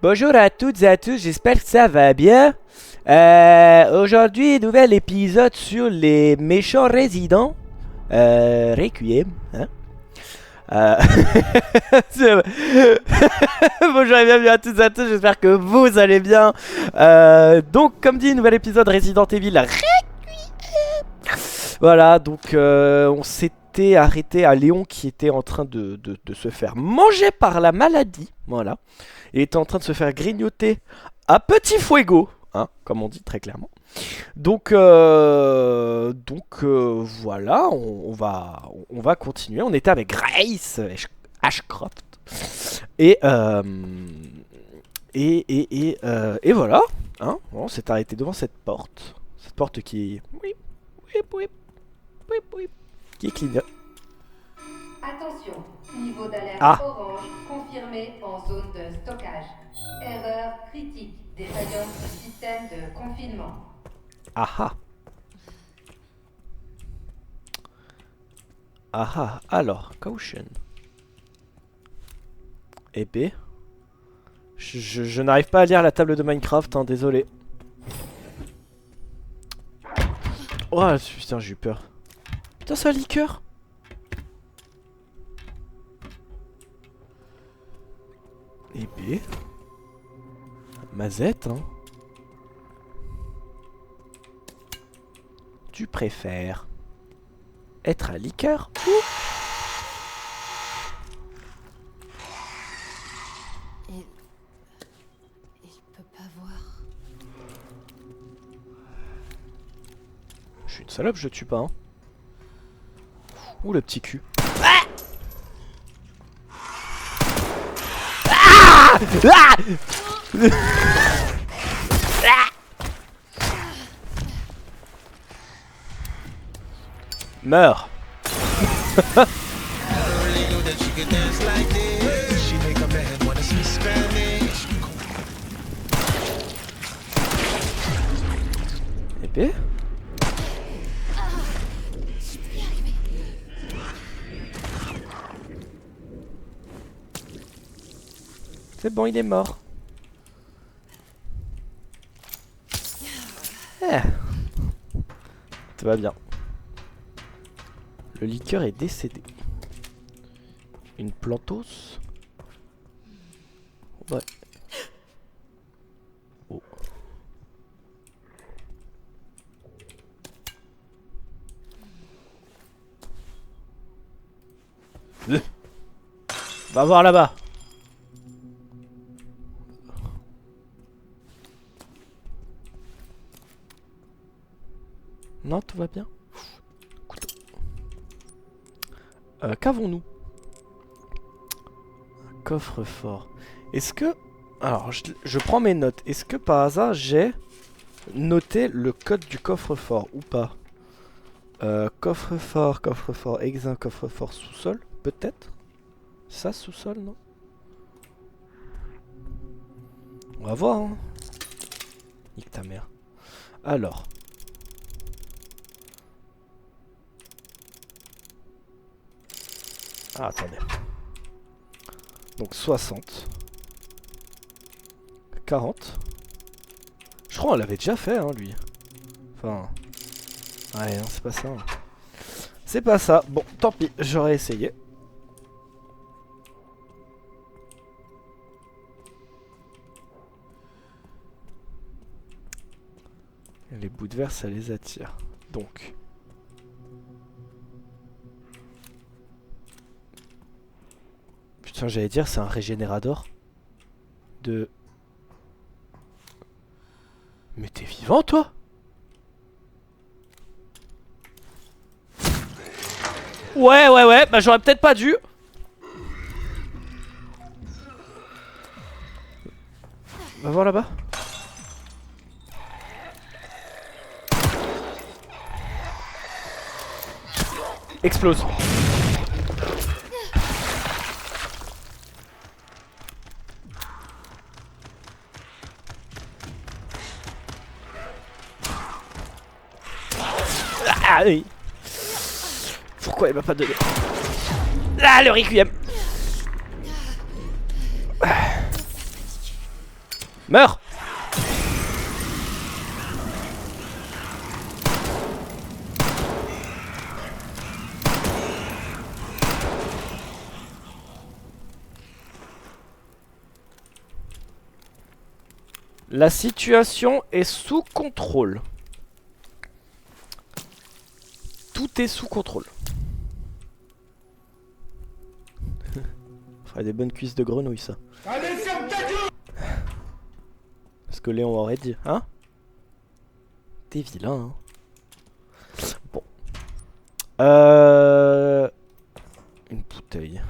Bonjour à toutes et à tous, j'espère que ça va bien. Aujourd'hui, nouvel épisode sur les méchants résidents. Requiem, hein? Euh... Bonjour et bienvenue à toutes et à tous, j'espère que vous allez bien. Donc, comme dit, nouvel épisode Resident Evil Requiem. Voilà, donc on s'était arrêté à Léon qui était en train de se faire manger par la maladie. Voilà. Il était en train de se faire grignoter à petit fuego, hein, comme on dit très clairement. Donc voilà, on va continuer. On était avec Grace Ashcroft et voilà, hein, on s'est arrêté devant cette porte qui oui, qui clignote. Attention, niveau d'alerte Ah, orange confirmé en zone de stockage. Erreur critique, défaillance du système de confinement. ah, alors caution. Épée. Je n'arrive pas à lire la table de Minecraft, hein, désolé. Oh putain, j'ai eu peur. Putain, c'est un liqueur. Épée. Mazette, hein. Tu préfères être un liqueur ou... Il peut pas voir. Je suis une salope, je tue pas, hein. Ouh, le petit cul. Meurs. Épée. C'est bon, il est mort. Tout va bien. Le liqueur est décédé. Une plantos. Ouais. Oh. Va voir là-bas. Non, tout va bien. Couteau. Qu'avons-nous? Un coffre-fort. Est-ce que... Alors, je prends mes notes. Est-ce que par hasard, j'ai noté le code du coffre-fort ou pas? Coffre-fort, exin, coffre-fort, sous-sol, peut-être? Ça, sous-sol, non? On va voir, hein. Nique ta mère. Alors... Ah, attendez. Donc 60. 40. Je crois qu'on l'avait déjà fait, hein, lui. Enfin... Ouais, non, c'est pas ça. C'est pas ça. Bon, tant pis, j'aurais essayé. Les bouts de verre, ça les attire. Donc... Putain, j'allais dire, c'est un régénérateur de... Mais t'es vivant, toi? Ouais, bah j'aurais peut-être pas dû. Va voir là-bas. Explose. Ah oui. Pourquoi il m'a pas donné? Ah, le requiem. Meurs! La situation est sous contrôle. Tout est sous contrôle. Faudrait des bonnes cuisses de grenouille, ça. Allez, ferme ta gueule! Ce que Léon aurait dit, hein? T'es vilain, hein? Bon. Une bouteille.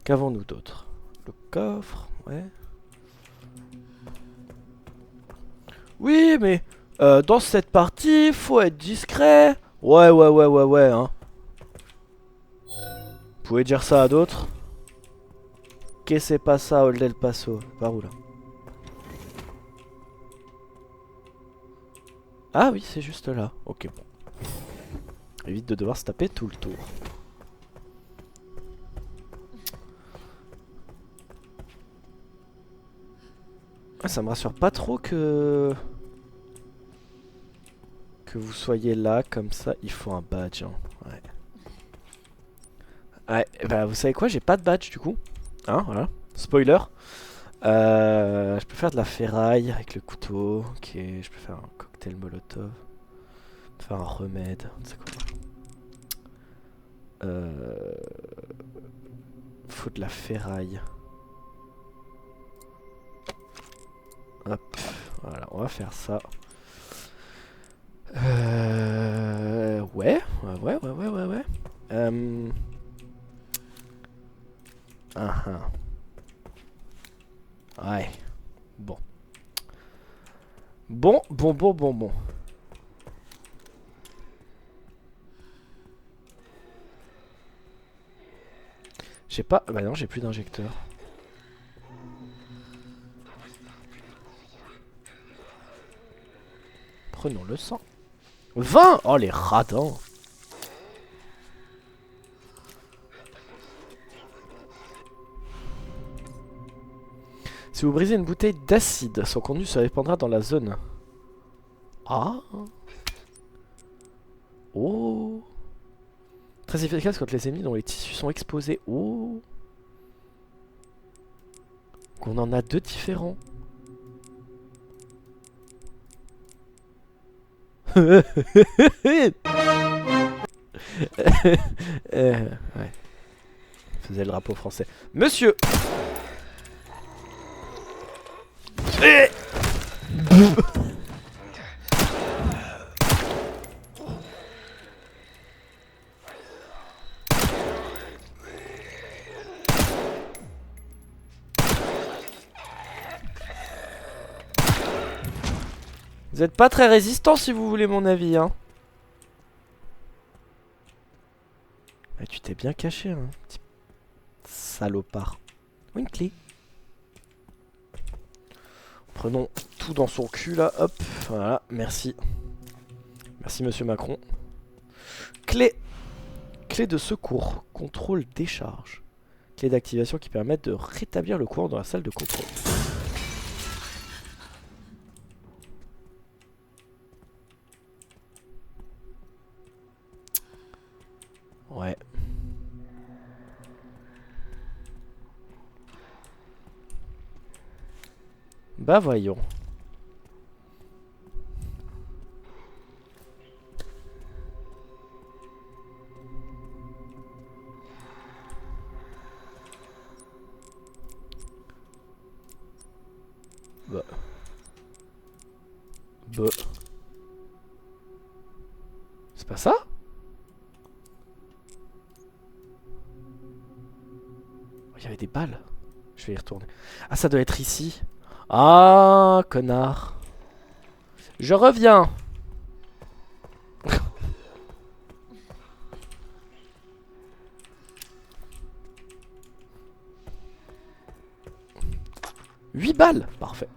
Qu'avons-nous d'autre? Le coffre, ouais. Oui, mais dans cette partie, faut être discret. Ouais, hein. Vous pouvez dire ça à d'autres? Que c'est pas ça, Old El Paso? Par où là? Ah oui, c'est juste là. Ok, bon. Évite de devoir se taper tout le tour. Ah, ça me rassure pas trop que vous soyez là comme ça. Il faut un badge, hein. Ouais. Ouais, bah vous savez quoi, j'ai pas de badge du coup. Hein, voilà. Spoiler. Je peux faire de la ferraille avec le couteau. Ok, je peux faire un cocktail molotov. Je peux faire un remède. C'est quoi? Faut de la ferraille. Hop, voilà, on va faire ça. Ouais. Ouais. Bon. Bon. J'ai pas... Bah non, j'ai plus d'injecteur. Prenons le sang. 20! Oh, les radins! Si vous brisez une bouteille d'acide, son contenu se répandra dans la zone. Ah! Oh! Très efficace contre les ennemis dont les tissus sont exposés. Oh! Qu'on en a deux différents. Ouais. Faisait le drapeau français. Monsieur! Vous êtes pas très résistant si vous voulez mon avis, hein. Mais tu t'es bien caché, hein, petit salopard. Une clé. Prenons tout dans son cul là, hop, voilà, merci. Merci monsieur Macron. Clé. Clé de secours, contrôle décharge. Clé d'activation qui permettent de rétablir le courant dans la salle de contrôle. Ouais. Bah voyons. Bah. C'est pas ça? Il y avait des balles. Je vais y retourner. Ah, ça doit être ici. Ah, connard. Je reviens. Huit balles. Parfait.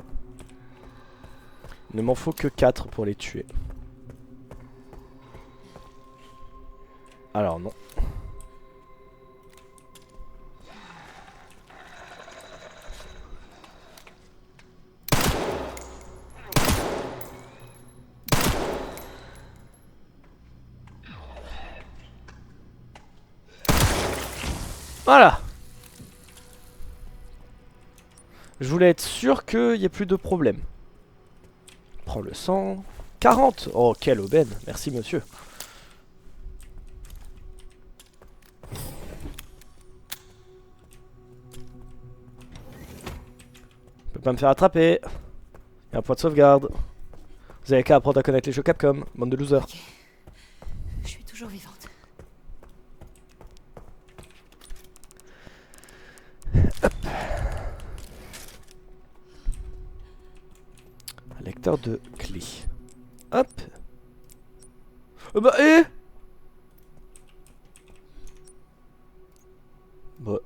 Il ne m'en faut que 4 pour les tuer. Alors non. Voilà. Je voulais être sûr qu'il n'y ait plus de problème. Prends le sang. 40. Oh, quelle aubaine. Merci, monsieur. Je peux pas me faire attraper. Il y a un point de sauvegarde. Vous avez qu'à apprendre à connaître les jeux Capcom. Bande de losers. Ok. Je suis toujours vivante. Un lecteur de clés. Hop. Bah, Bah.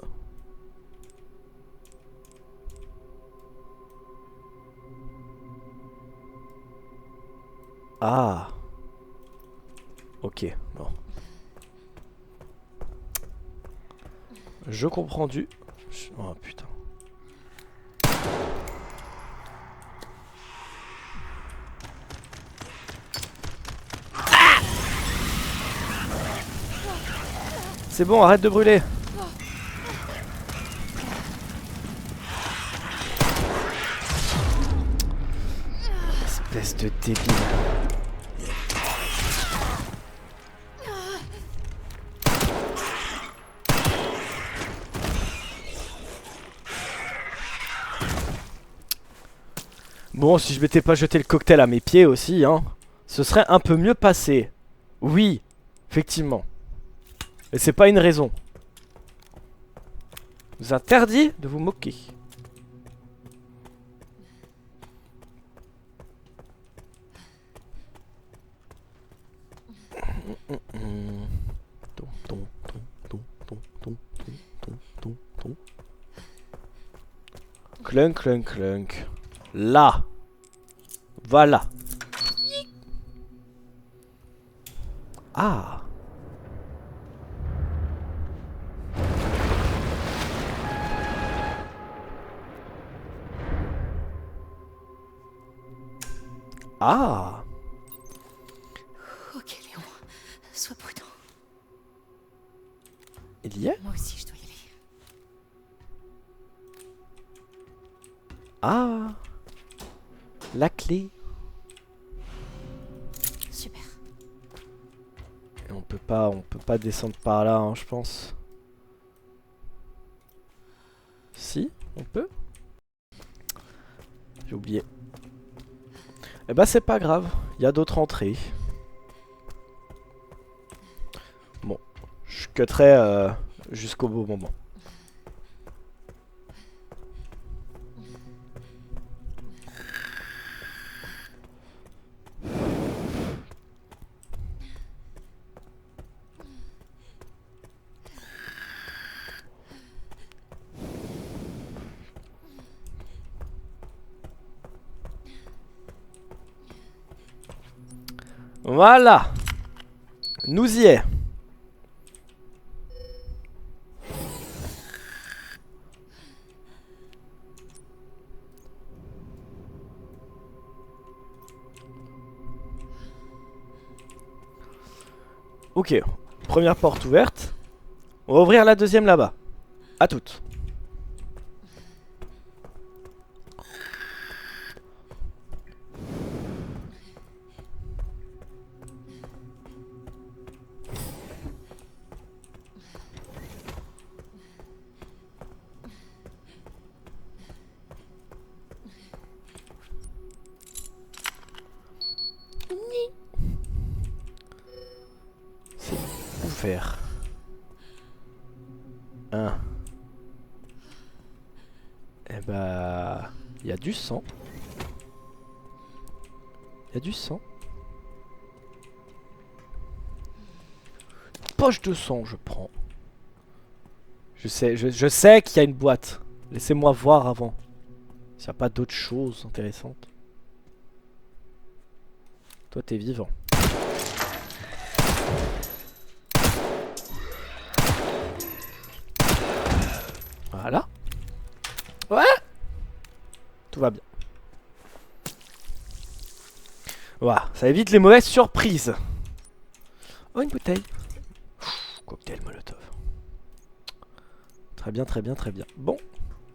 Ah. Ok, bon. Je comprends du... Oh putain. C'est bon, arrête de brûler. Espèce de débile. Bon, si je m'étais pas jeté le cocktail à mes pieds aussi, hein, ce serait un peu mieux passé. Oui, effectivement. Et c'est pas une raison. Je vous interdis de vous moquer. Clunk, clunk, clunk. Là. Voilà. Ah. Ah. Ok, Léon. Sois prudent. Il y est? Moi aussi, je dois y aller. Ah. La clé. Super. Et on peut pas descendre par là, hein, je pense. Si, on peut. J'ai oublié. Eh bah c'est pas grave, il y a d'autres entrées. Bon, je cutterai jusqu'au beau moment. Voilà. Nous y est. Ok, première porte ouverte. On va ouvrir la deuxième là-bas. À toutes. C'est ouvert. Eh bah... Il y a du sang. Il y a du sang. Poche de sang, je prends. Je sais qu'il y a une boîte. Laissez-moi voir avant. S'il n'y a pas d'autres choses intéressantes. Toi, t'es vivant. Voilà. Ouais. Tout va bien. Voilà, ça évite les mauvaises surprises. Oh, une bouteille. Cocktail Molotov. Très bien, très bien, très bien. Bon,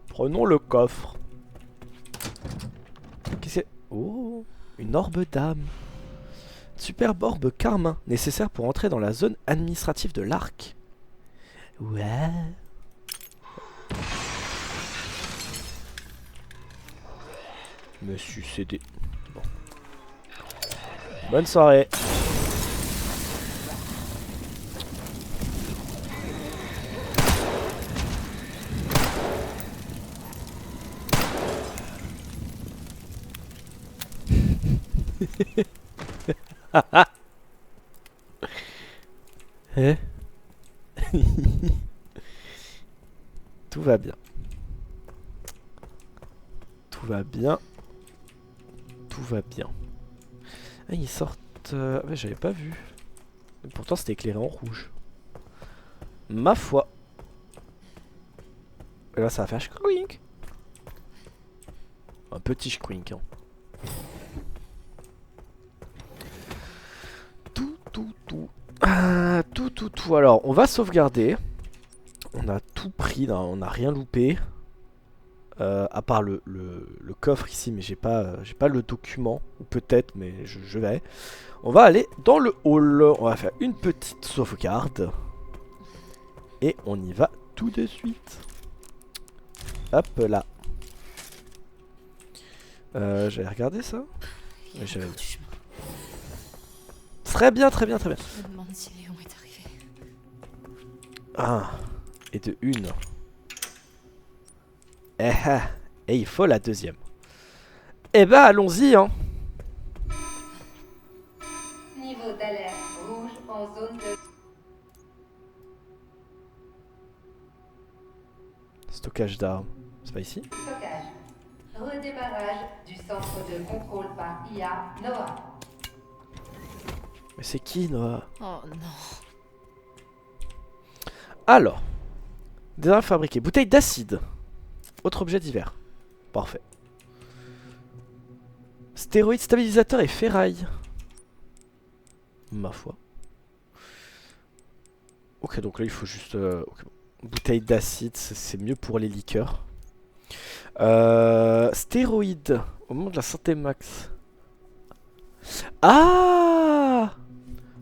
prenons le coffre. Qu'est-ce que c'est? Oh, une orbe d'âme. Superbe orbe carmin, nécessaire pour entrer dans la zone administrative de l'arc. Ouais. Me succéder. Bon. Bonne soirée. Eh. Tout va bien. Tout va bien. Tout va bien. Ah, ils sortent... Ah, ouais, j'avais pas vu. Et pourtant, c'était éclairé en rouge. Ma foi. Et là, ça va faire squink. Un petit squink. Hein. Tout. Alors, on va sauvegarder. On a tout pris, on n'a rien loupé. À part le coffre ici, mais j'ai pas le document. Ou peut-être, mais je vais. On va aller dans le hall. On va faire une petite sauvegarde. Et on y va tout de suite. Hop là. J'avais regardé ça. Il y a j'avais- encore du chemin. Très bien, très bien, très bien. Je me demande si Léon est arrivé. Ah, et de une. Et il faut la deuxième. Eh ben, allons-y, hein. Niveau d'alerte rouge en zone de Stockage d'armes. C'est pas ici? stockage. Redémarrage du centre de contrôle par IA Noah. Mais c'est qui, Noah? Oh non. Alors. Des armes fabriquées. Bouteille d'acide. Autre objet divers. Parfait. Stéroïde stabilisateur et ferraille. Ma foi. Ok, donc là il faut juste... ok, bon. Bouteille d'acide, c'est mieux pour les liqueurs. Stéroïde. Au moment de la santé max. Ah!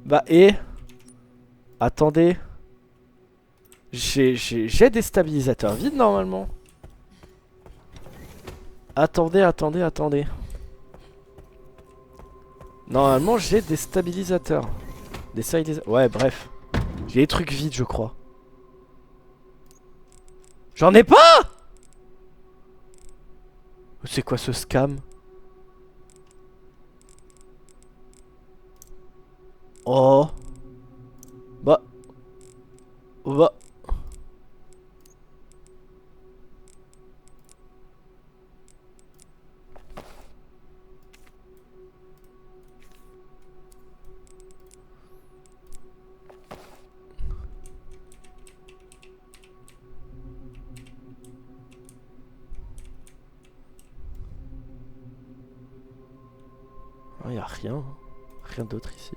Bah et... Attendez. J'ai des stabilisateurs vides normalement. Attendez. Normalement j'ai des stabilisateurs. Ouais, bref. J'ai des trucs vides, je crois. J'en ai pas! C'est quoi ce scam? Oh. Bah. Il y a rien. Rien d'autre ici.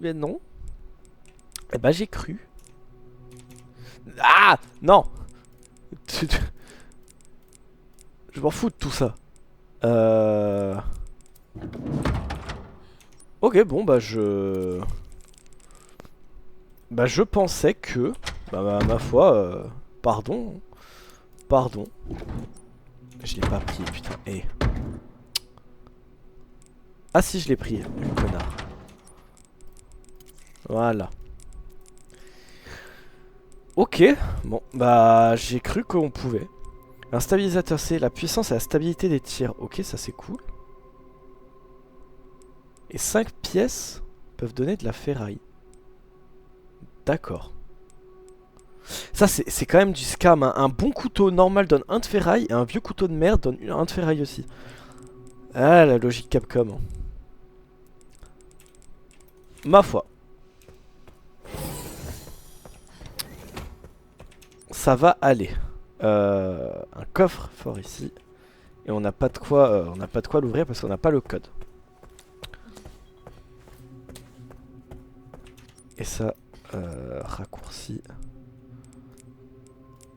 Mais non. Eh ben j'ai cru. Ah non. Je m'en fous de tout ça. Ok, bon bah je pensais que ma foi pardon. Je l'ai pas pris, putain. Eh. Ah si, je l'ai pris, le connard. Voilà. Ok, bon, bah j'ai cru qu'on pouvait. Un stabilisateur, c'est la puissance et la stabilité des tirs. Ok, ça c'est cool. Et 5 pièces peuvent donner de la ferraille. D'accord. Ça c'est quand même du scam, hein. Un bon couteau normal donne 1 de ferraille et un vieux couteau de merde donne 1 de ferraille aussi. Ah, la logique Capcom. Hein. Ma foi. Ça va aller. Un coffre fort ici. Et on n'a pas de quoi, l'ouvrir parce qu'on n'a pas le code. Et ça, raccourci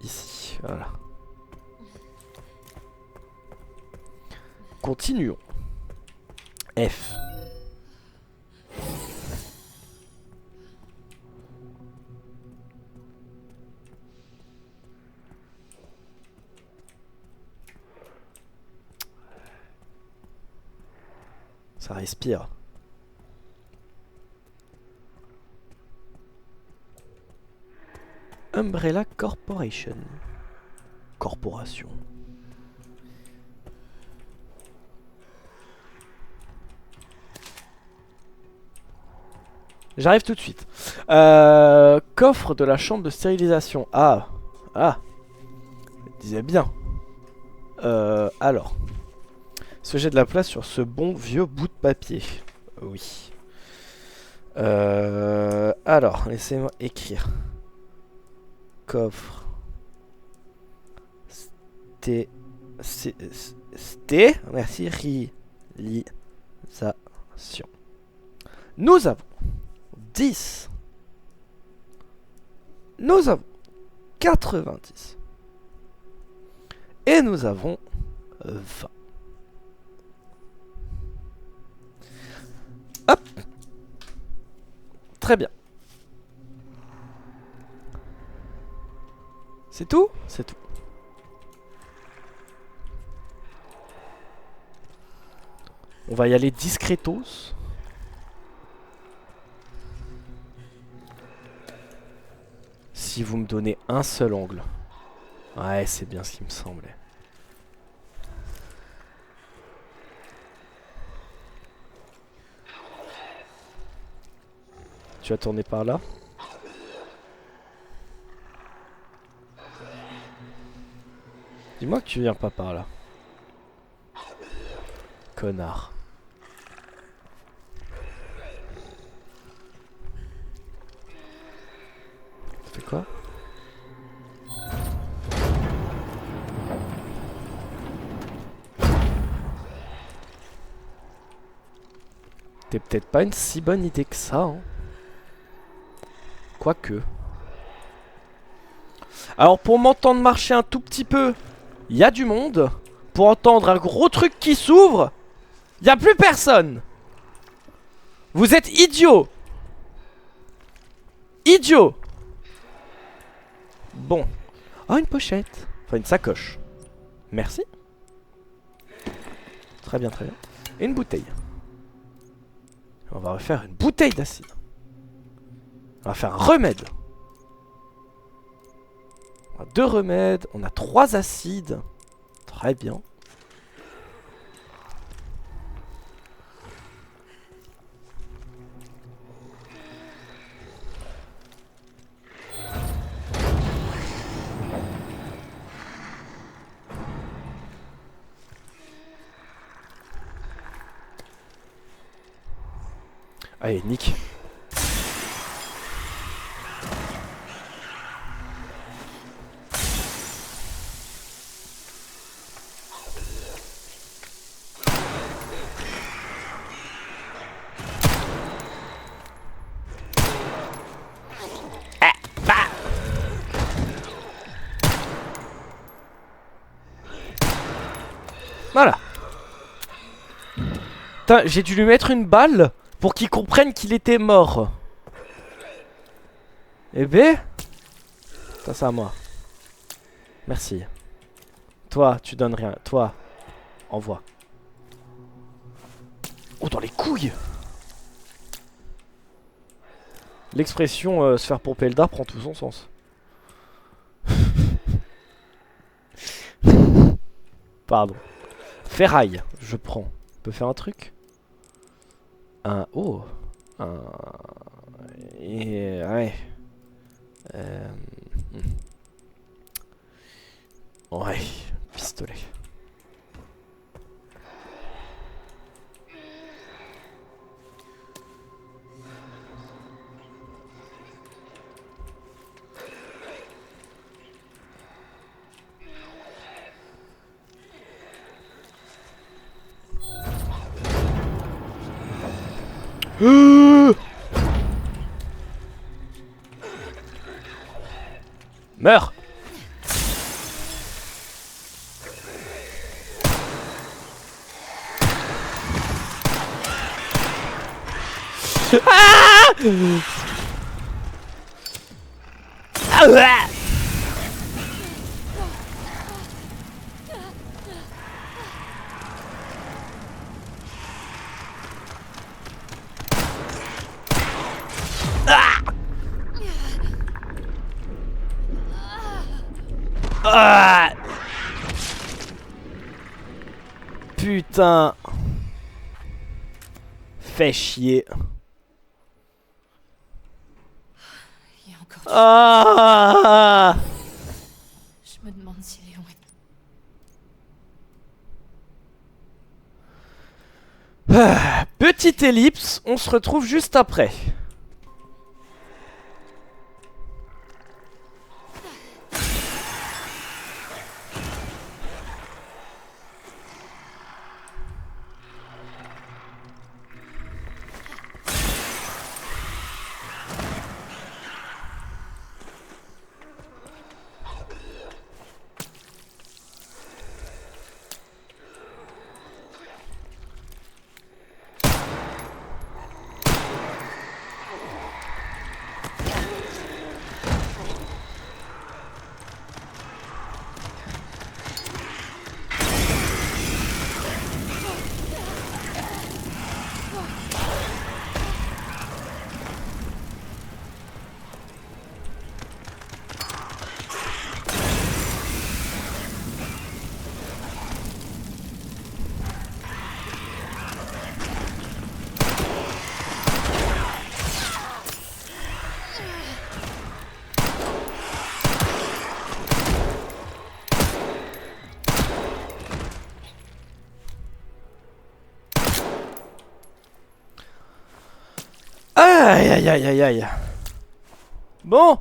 ici. Voilà. Continuons. F. Ça respire. Umbrella Corporation. Corporation. J'arrive tout de suite. Coffre de la chambre de stérilisation. Ah. Ah. Je disais bien. Alors. Est-ce que j'ai de la place sur ce bon vieux bout de papier? Oui. Alors, laissez-moi écrire. Coffre. Merci. Réalisation. Nous avons 10. Nous avons 90. Et nous avons 20. Hop. Très bien. C'est tout? C'est tout. On va y aller discretos. Si vous me donnez un seul angle. Ouais, c'est bien ce qui me semblait. Tu vas tourner par là? Dis-moi que tu viens pas par là. Connard. Ça fait quoi? T'es peut-être pas une si bonne idée que ça, hein. Quoique. Alors pour m'entendre marcher un tout petit peu, il y a du monde. Pour entendre un gros truc qui s'ouvre, il n'y a plus personne. Vous êtes idiots. Idiots. Bon. Oh, une pochette. Enfin, une sacoche. Merci. Très bien, très bien. Et une bouteille. On va refaire une bouteille d'acide. On va faire un remède. On a 2 remèdes. On a 3 acides. Très bien. Allez, nique. Voilà. Putain, j'ai dû lui mettre une balle pour qu'il comprenne qu'il était mort. Eh ben, ça c'est à moi. Merci. Toi, tu donnes rien. Toi, envoie. Oh, dans les couilles. L'expression se faire pomper le dard prend tout son sens. Pardon. Ferraille, je prends. On peut faire un truc? Un... Oh. Un... Et... Ouais. Ouais. Pistolet. Meurs. Ah ah ouais. Ah putain. Fais chier. Il y a encore Ah Je me demande si Léon est... Petite ellipse, on se retrouve juste après. Aïe aïe aïe aïe aïe. Bon.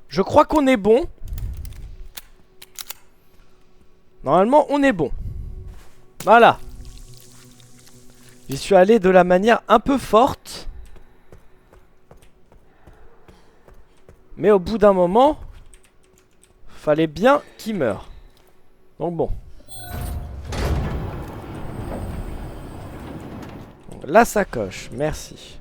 Je crois qu'on est bon. Normalement on est bon. Voilà. J'y suis allé de la manière un peu forte. Mais au bout d'un moment, fallait bien qu'il meure. Donc bon. La sacoche, merci.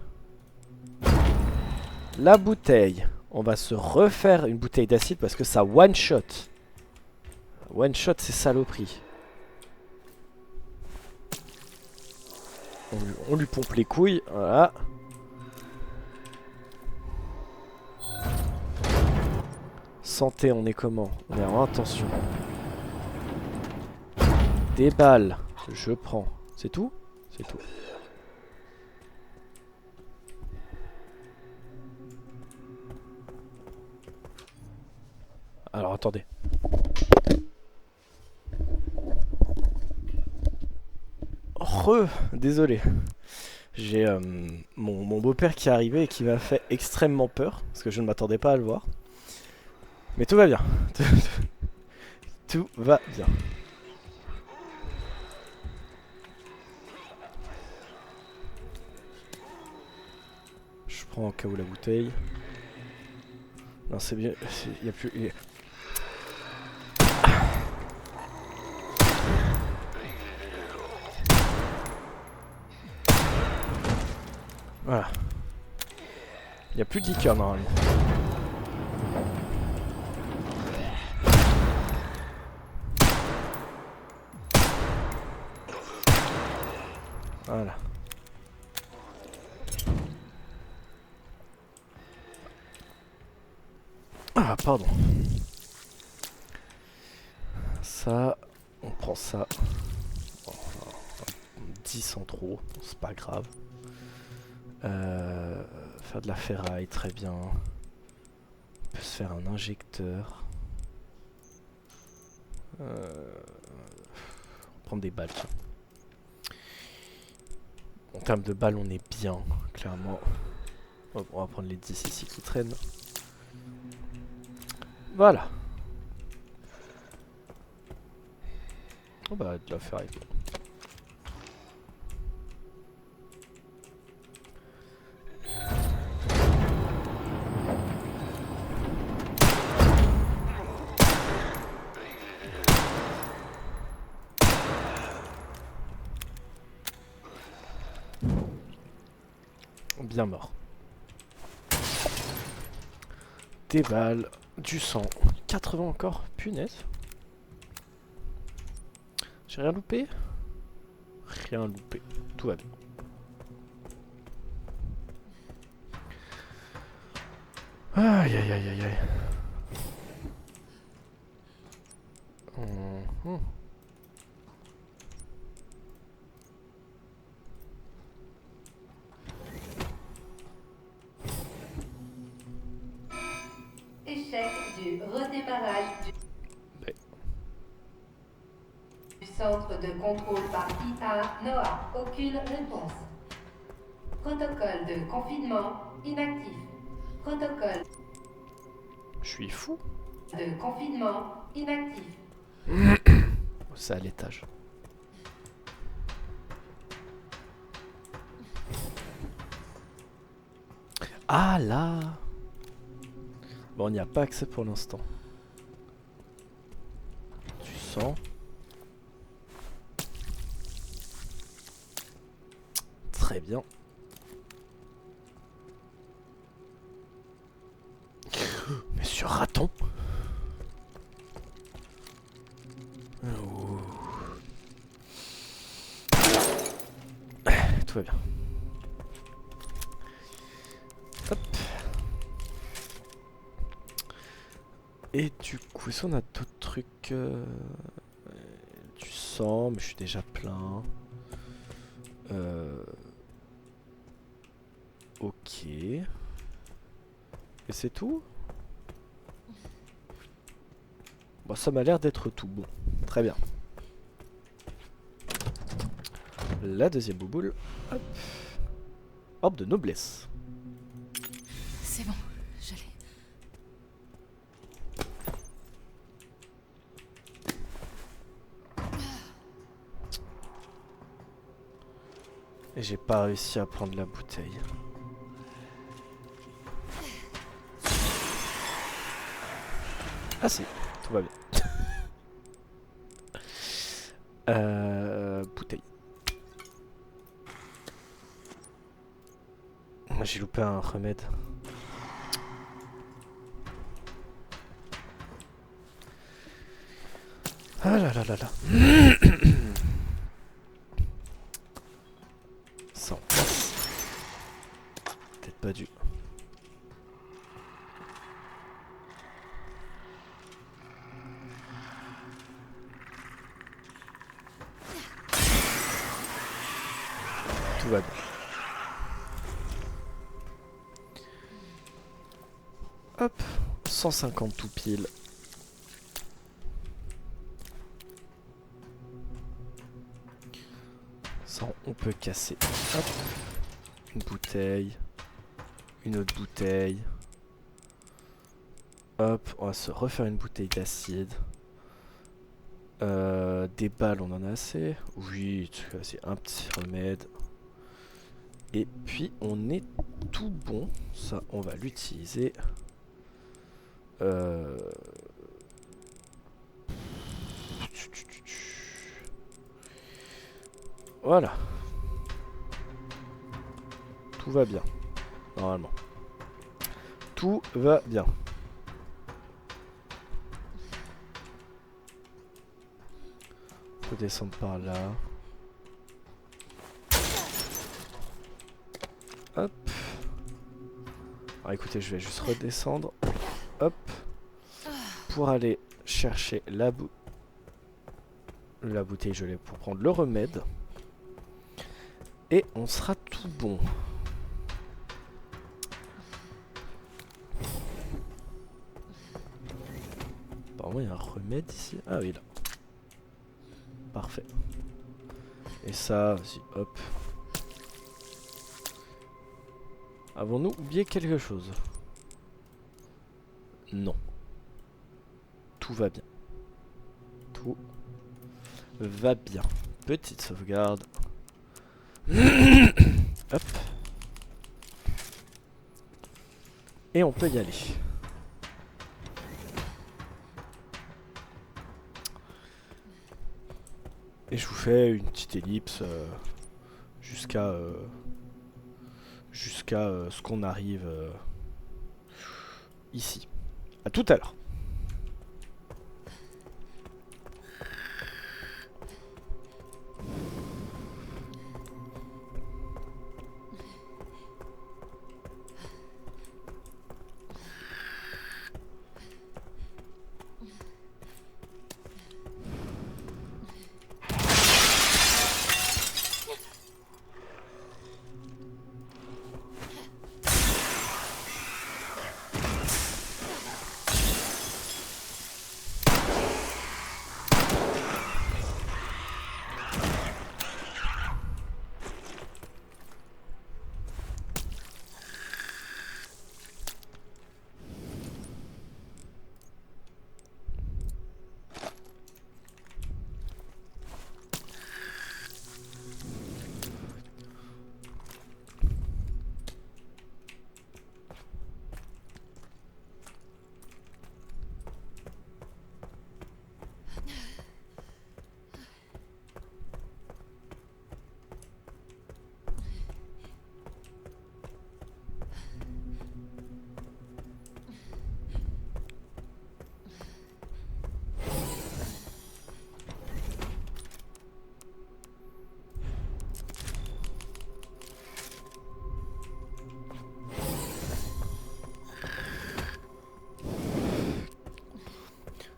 La bouteille. On va se refaire une bouteille d'acide parce que ça one shot. One shot, c'est saloperie. On lui pompe les couilles, voilà. Santé, on est comment? On est en intention. Des balles, je prends. C'est tout? C'est tout. Alors attendez. Désolé. J'ai mon beau-père qui est arrivé et qui m'a fait extrêmement peur. Parce que je ne m'attendais pas à le voir. Mais tout va bien. Tout va bien. Je prends au cas où la bouteille. Non, c'est bien. Il n'y a plus. Voilà. Il n'y a plus de liqueur normalement. Voilà. Ah, pardon. Ça, on prend ça. Bon, 10 en trop, c'est pas grave. Faire de la ferraille, très bien. On peut se faire un injecteur. Prendre des balles. En termes de balles, on est bien, clairement. On va prendre les 10 ici qui traînent. Voilà. Oh bah, de la ferraille. bien mort. Des balles, du sang. 80 encore, punaise. J'ai rien loupé? Rien loupé, tout va bien. Aïe aïe aïe aïe aïe. Mhm. Échec du redémarrage Ouais. du centre de contrôle par IA NOAA. Aucune réponse. Protocole de confinement inactif. Protocole Je suis fou. de confinement inactif. C'est à l'étage. Ah là. Bon, on n'y a pas accès pour l'instant. Du sang. Très bien. Monsieur Raton. Oh. Tout va bien. Hop. Et du coup, est-ce qu'on a d'autres trucs du sang, mais je suis déjà plein. Ok. Et c'est tout? Bon, ça m'a l'air d'être tout bon. Très bien. La deuxième bouboule. Hop. Orbe de noblesse. C'est bon, je l'ai. Et j'ai pas réussi à prendre la bouteille. Ah si, tout va bien. Bouteille. J'ai loupé un remède. Ah là là là là. Ça en passe. Peut-être pas dû. Tout va bien. Hop, 150 tout pile. Ça, on peut casser. Hop. Une bouteille. Une autre bouteille. Hop, on va se refaire une bouteille d'acide. Des balles, on en a assez. Oui, c'est un petit remède. Et puis, on est tout bon. Ça, on va l'utiliser. Voilà. Tout va bien. Normalement. Tout va bien. On peut descendre par là. Hop. Alors écoutez, je vais juste redescendre. Hop. Pour aller chercher la bouteille gelée pour prendre le remède. Et on sera tout bon. Apparemment il y a un remède ici. Ah oui là. Parfait. Et ça aussi, hop. Avons-nous oublié quelque chose? Non. Tout va bien. Tout va bien. Petite sauvegarde. Hop. Et on peut y aller. Et je vous fais une petite ellipse jusqu'à jusqu'à ce qu'on arrive ici. À tout à l'heure.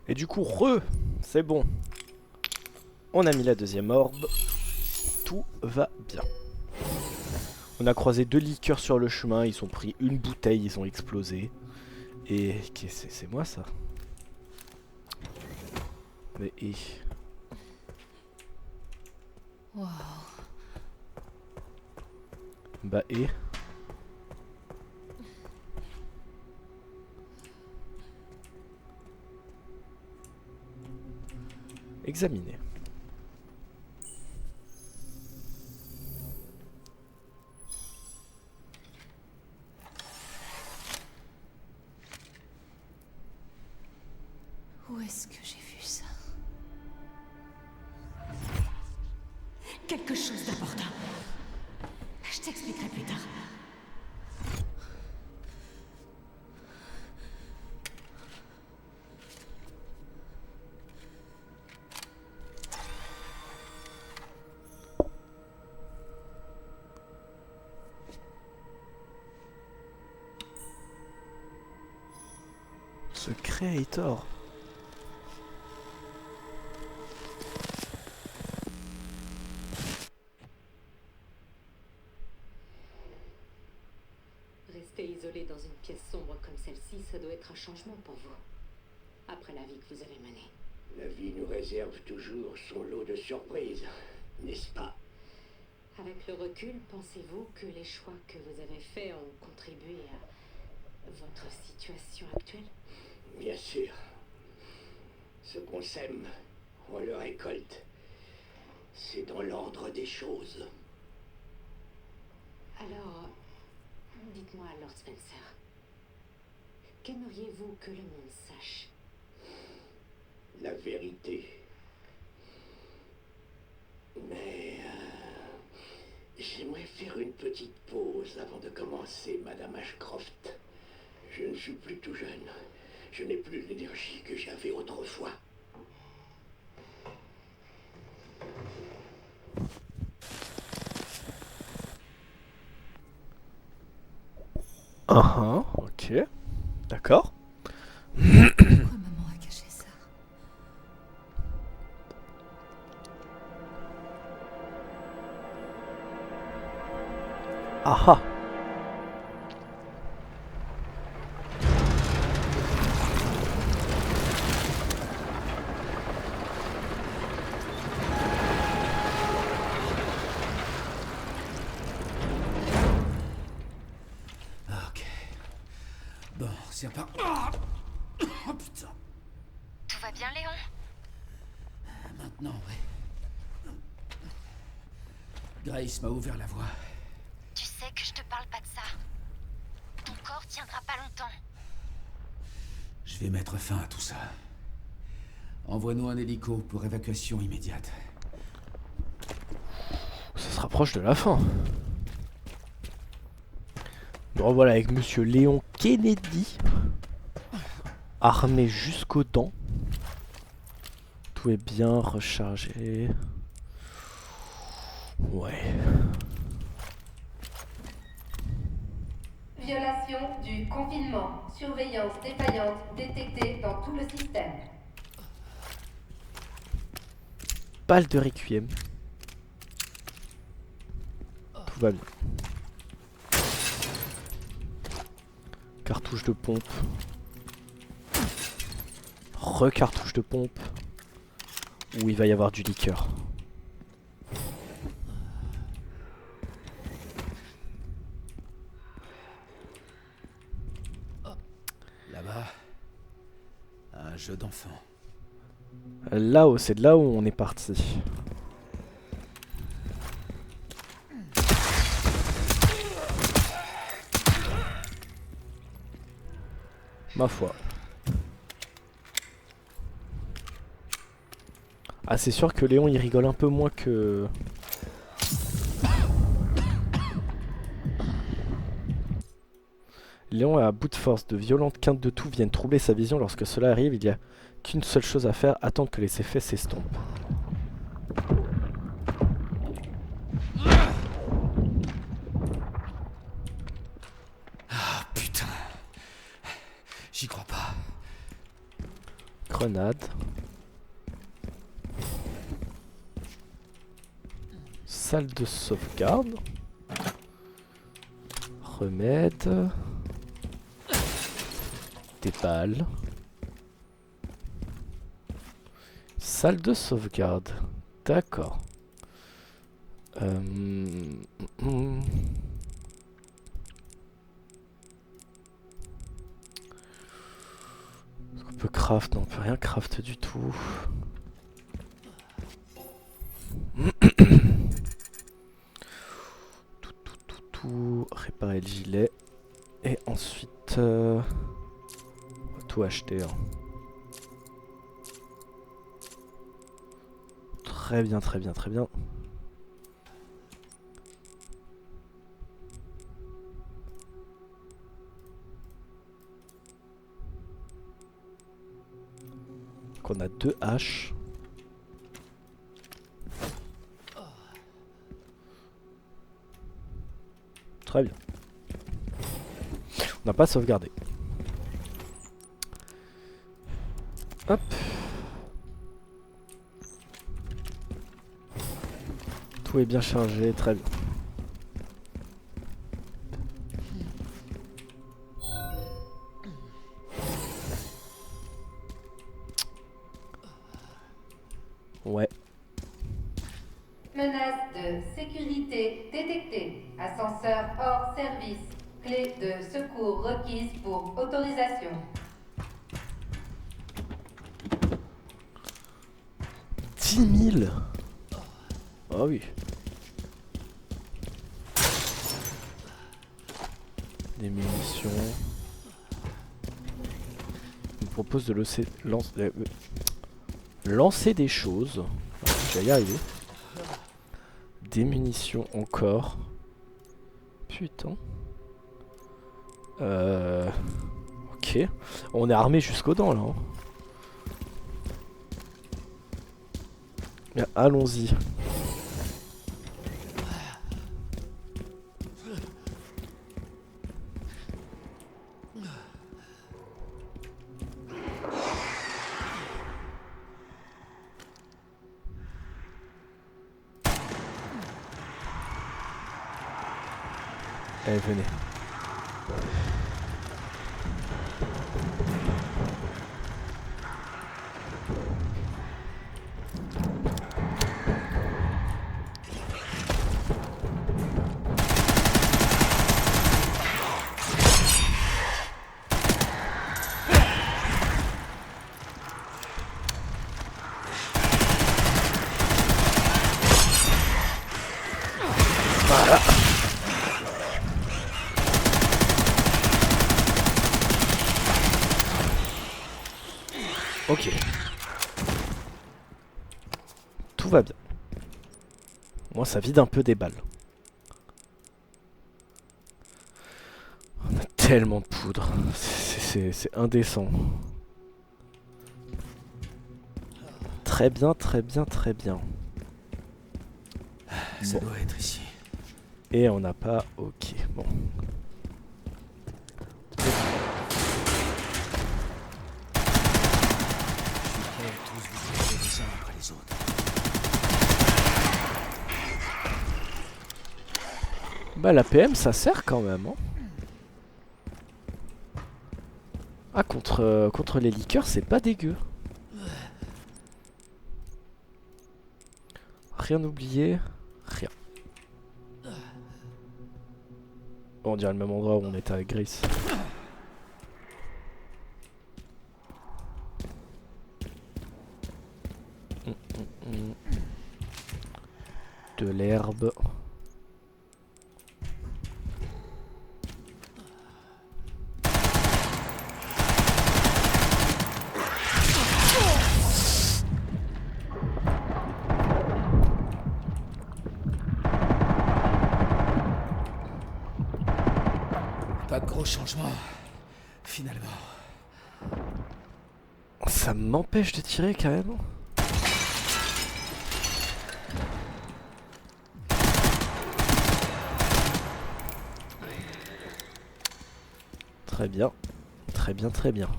Et du coup, c'est bon. On a mis la deuxième orbe. Tout va bien. On a croisé 2 liqueurs sur le chemin. Ils ont pris une bouteille, ils ont explosé. Et c'est moi ça. Mais Wow. Bah examiner. Où est-ce que j'ai vu ça? Quelque chose d'important. Je t'expliquerai plus tard. Ce créateur. Rester isolé dans une pièce sombre comme celle-ci, ça doit être un changement pour vous. Après la vie que vous avez menée. La vie nous réserve toujours son lot de surprises, n'est-ce pas? Avec le recul, pensez-vous que les choix que vous avez faits ont contribué à votre situation actuelle? Bien sûr. Ce qu'on sème, on le récolte. C'est dans l'ordre des choses. Alors, dites-moi, Lord Spencer, qu'aimeriez-vous que le monde sache? La vérité. Mais j'aimerais faire une petite pause avant de commencer, Madame Ashcroft. Je ne suis plus tout jeune. Je n'ai plus l'énergie que j'avais autrefois. Ok. D'accord. Pourquoi maman a caché ça? Ah. Ok. Bon, c'est pas... Oh putain. Tout va bien, Léon? Maintenant, ouais. Grace m'a ouvert la voie. Tu sais que je te parle pas de ça. Ton corps tiendra pas longtemps. Je vais mettre fin à tout ça. Envoie-nous un hélico pour évacuation immédiate. Ça se rapproche de la fin. Donc voilà, avec Monsieur Léon Kennedy, armé jusqu'aux dents. Tout est bien rechargé. Ouais. Violation du confinement. Surveillance défaillante détectée dans tout le système. Balle de Requiem. Tout va bien. Cartouche de pompe. Recartouche de pompe. Où il va y avoir du liqueur. Là-bas, un jeu d'enfant. Là-haut, c'est de là où on est parti. Ma foi. Ah, c'est sûr que Léon il rigole un peu moins que... Léon est à bout de force. De violentes quintes de toux viennent troubler sa vision. Lorsque cela arrive, il n'y a qu'une seule chose à faire, attendre que les effets s'estompent. Ah putain. J'y crois pas. Grenade. Salle de sauvegarde. Remède. Des balles. Salle de sauvegarde. D'accord. On peut craft, non, on peut rien craft du tout. tout. Réparer le gilet. Et ensuite... on va tout acheter. Hein. Très bien, très bien, très bien. Donc on a 2 haches. Très bien. On n'a pas sauvegardé. Hop. Tout est bien chargé, très bien. Ouais. Menace de sécurité détectée. Ascenseur hors service. Clé de secours requise pour autorisation. 10 000. Oh oui. Des munitions. Il me propose de lancer des choses. Je vais y arriver. Des munitions encore. Putain. Ok. On est armé jusqu'aux dents là. Hein. Bien, allons-y. Allez, venez. Voilà. Ok. Tout va bien. Moi, ça vide un peu des balles. tellement de poudre. C'est indécent. Très bien, très bien, très bien. Ça Bon. doit être ici. Et on n'a pas... Ok, bon. Je suis prêt à tous vous tirer les uns après les autres. Bah la PM ça sert quand même. Hein. Ah contre les liqueurs c'est pas dégueu. Rien oublié. Rien. Bon, on dirait le même endroit où on était avec Grace. De l'herbe. Pas de gros changements, finalement. Ça m'empêche de tirer carrément. Très bien. Très bien, très bien.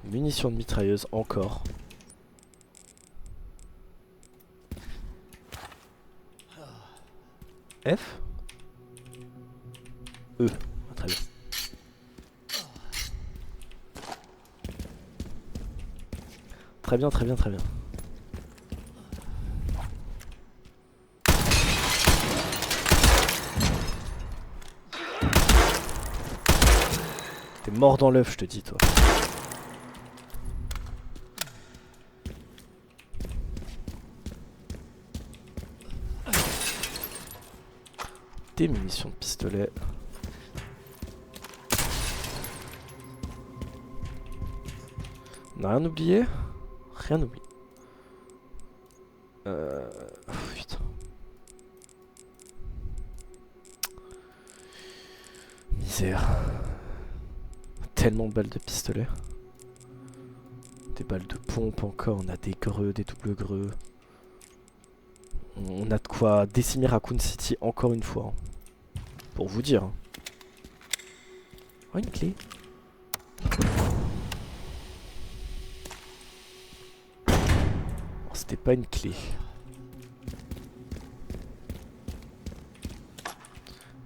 Munitions de mitrailleuse encore. F E. Ah, très bien. Très bien, très bien, très bien. T'es mort dans l'œuf, je te dis, toi. Des munitions de pistolet. On n'a rien oublié? Rien oublié. Oh, putain. Misère. Tellement de balles de pistolet. Des balles de pompe encore. On a des greux, des doubles greux. On a de quoi décimer Raccoon City encore une fois. Hein. Pour vous dire. Hein. Oh, une clé. C'était pas une clé.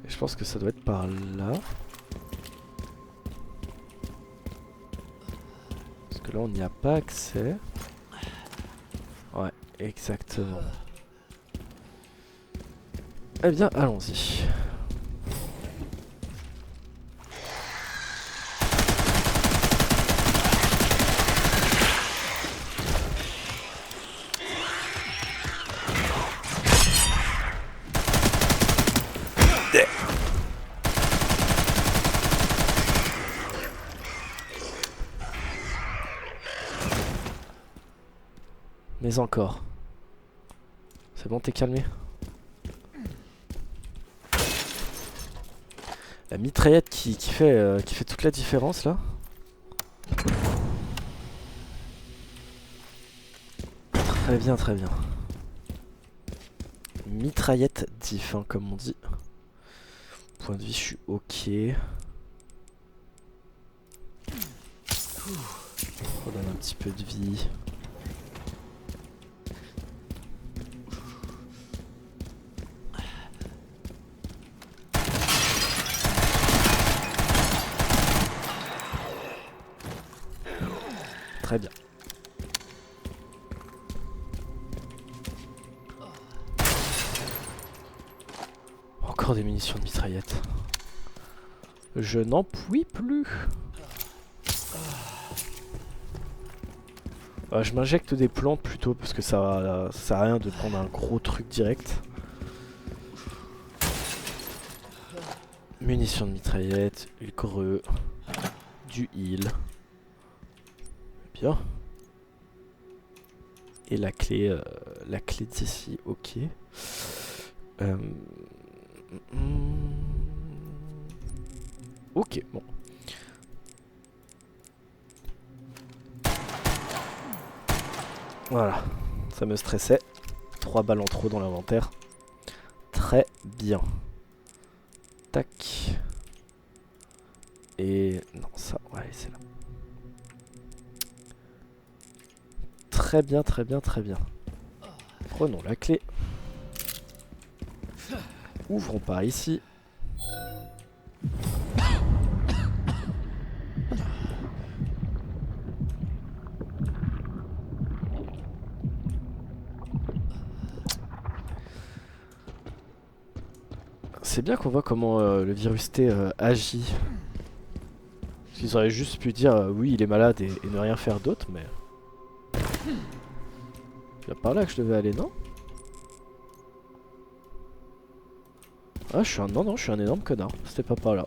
Et je pense que ça doit être par là. Parce que là on n'y a pas accès. Ouais, exactement. Eh bien, allons-y. Mais encore. C'est bon, t'es calmé? La mitraillette qui fait toute la différence là. Très bien, très bien. Mitraillette diff, hein, comme on dit. Point de vie, je suis ok. Redonne un petit peu de vie. Très bien. Encore des munitions de mitraillette. Je n'en puis plus. Je m'injecte des plantes plutôt parce que ça sert à rien de prendre un gros truc direct. Munitions de mitraillette, du greux, du heal. Bien. Et la clé d'ici, ok. Ok, bon. Voilà, ça me stressait. 3 balles en trop dans l'inventaire. Très bien. Tac. Et... non, ça, ouais, c'est là. Très bien, très bien, très bien. Prenons la clé. Ouvrons par ici. C'est bien qu'on voit comment le virus T agit. Parce qu'ils auraient juste pu dire oui il est malade et ne rien faire d'autre, mais... c'est bien par là que je devais aller, non? Ah je suis un... non, je suis un énorme connard, c'était pas par là.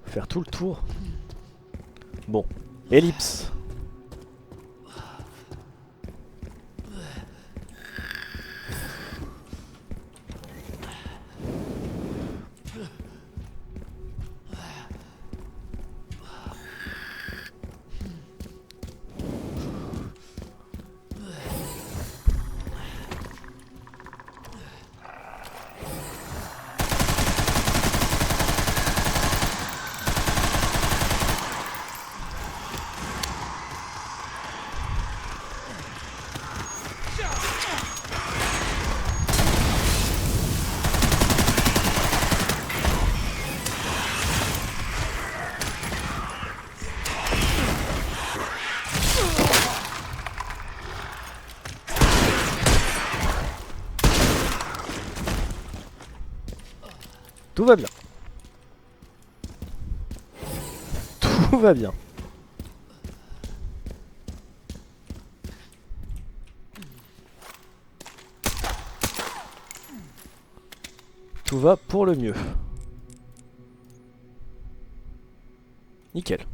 Faire tout le tour. Bon, ellipse. Tout va bien. Tout va bien. Tout va pour le mieux. Nickel.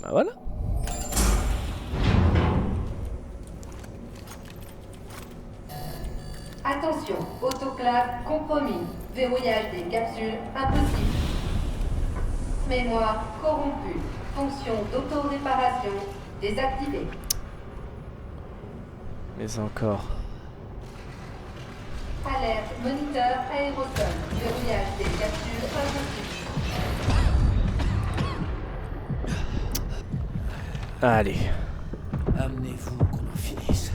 Bah voilà. Attention, autoclave compromis. Verrouillage des capsules impossible. Mémoire corrompue. Fonction d'auto-réparation désactivée. Mais encore. Alerte moniteur aérosol. Verrouillage des capsules impossible. Allez. Amenez-vous qu'on en finisse.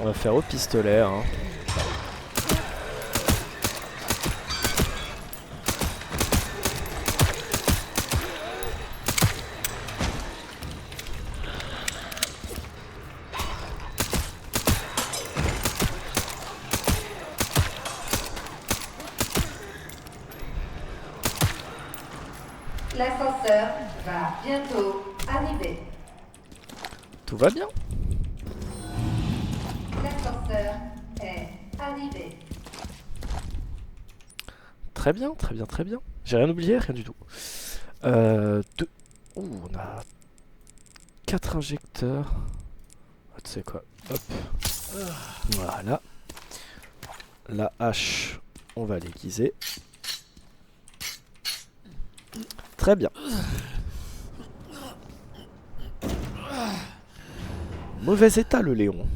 On va faire au pistolet, hein. L'ascenseur va bientôt arriver. Tout va bien. L'ascenseur est arrivé. Très bien, très bien, très bien. J'ai rien oublié, rien du tout. Ouh, on a 4 injecteurs. Ah, tu sais quoi, hop. Voilà. La hache, on va l'aiguiser. Très bien. Mauvais état le Léon.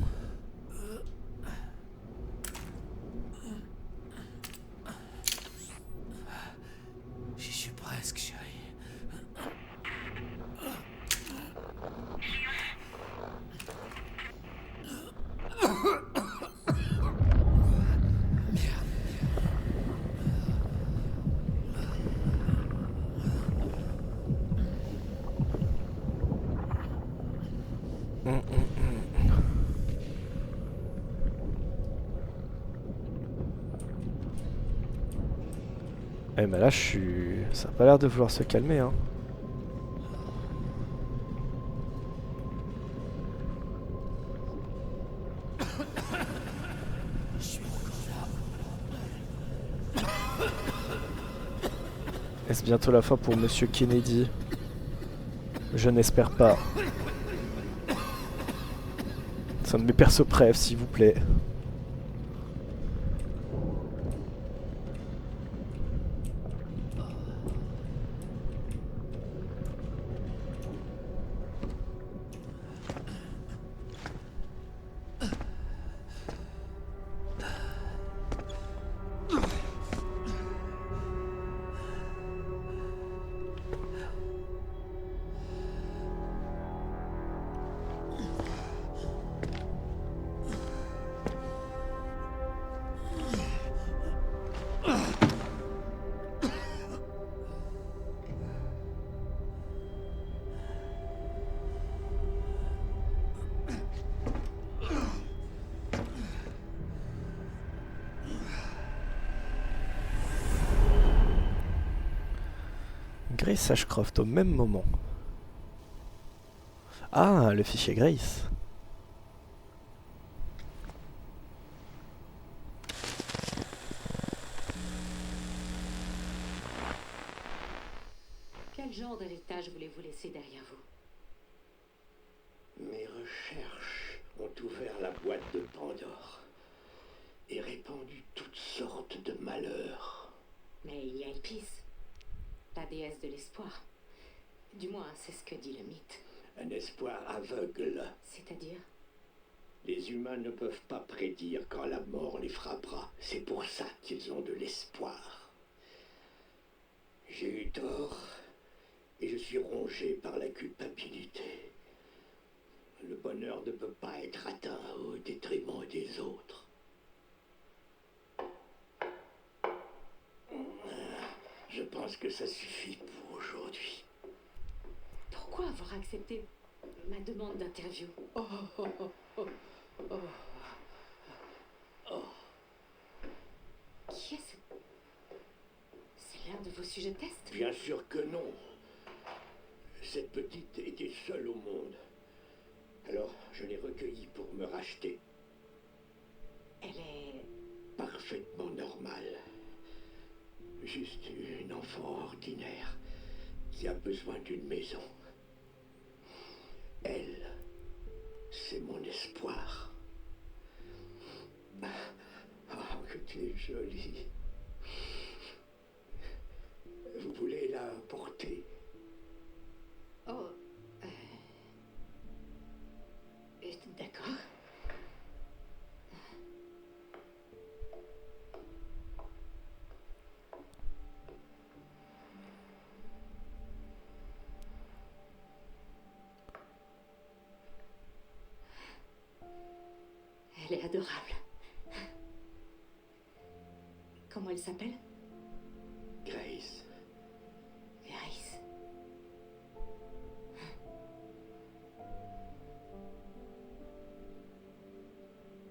J'y suis presque, chérie. Eh mais là je suis... ça a pas l'air de vouloir se calmer hein. Est-ce bientôt la fin pour Monsieur Kennedy? Je n'espère pas. C'est un de mes persos préf, s'il vous plaît. Grace Ashcroft au même moment. Ah, le fichier Grace. Quel genre d'héritage voulez-vous laisser derrière vous? Mes recherches ont ouvert la boîte de Pandore et répandu toutes sortes de malheurs. Mais il y a Ipis, la déesse de l'espoir. Du moins, c'est ce que dit le mythe. Un espoir aveugle. C'est-à-dire? Les humains ne peuvent pas prédire quand la mort les frappera. C'est pour ça qu'ils ont de l'espoir. J'ai eu tort et je suis rongé par la culpabilité. Le bonheur ne peut pas être atteint au détriment des autres. Je pense que ça suffit pour aujourd'hui. Pourquoi avoir accepté ma demande d'interview? Qui est-ce? C'est l'un de vos sujets de test? Bien sûr que non. Cette petite était seule au monde. Alors, je l'ai recueillie pour me racheter. Elle est... Parfaitement normale. Juste une enfant ordinaire qui a besoin d'une maison. Elle, c'est mon espoir. Oh, que tu es jolie. Vous voulez la porter? Oh... D'accord. Elle est adorable. Comment elle s'appelle? Grace. Grace.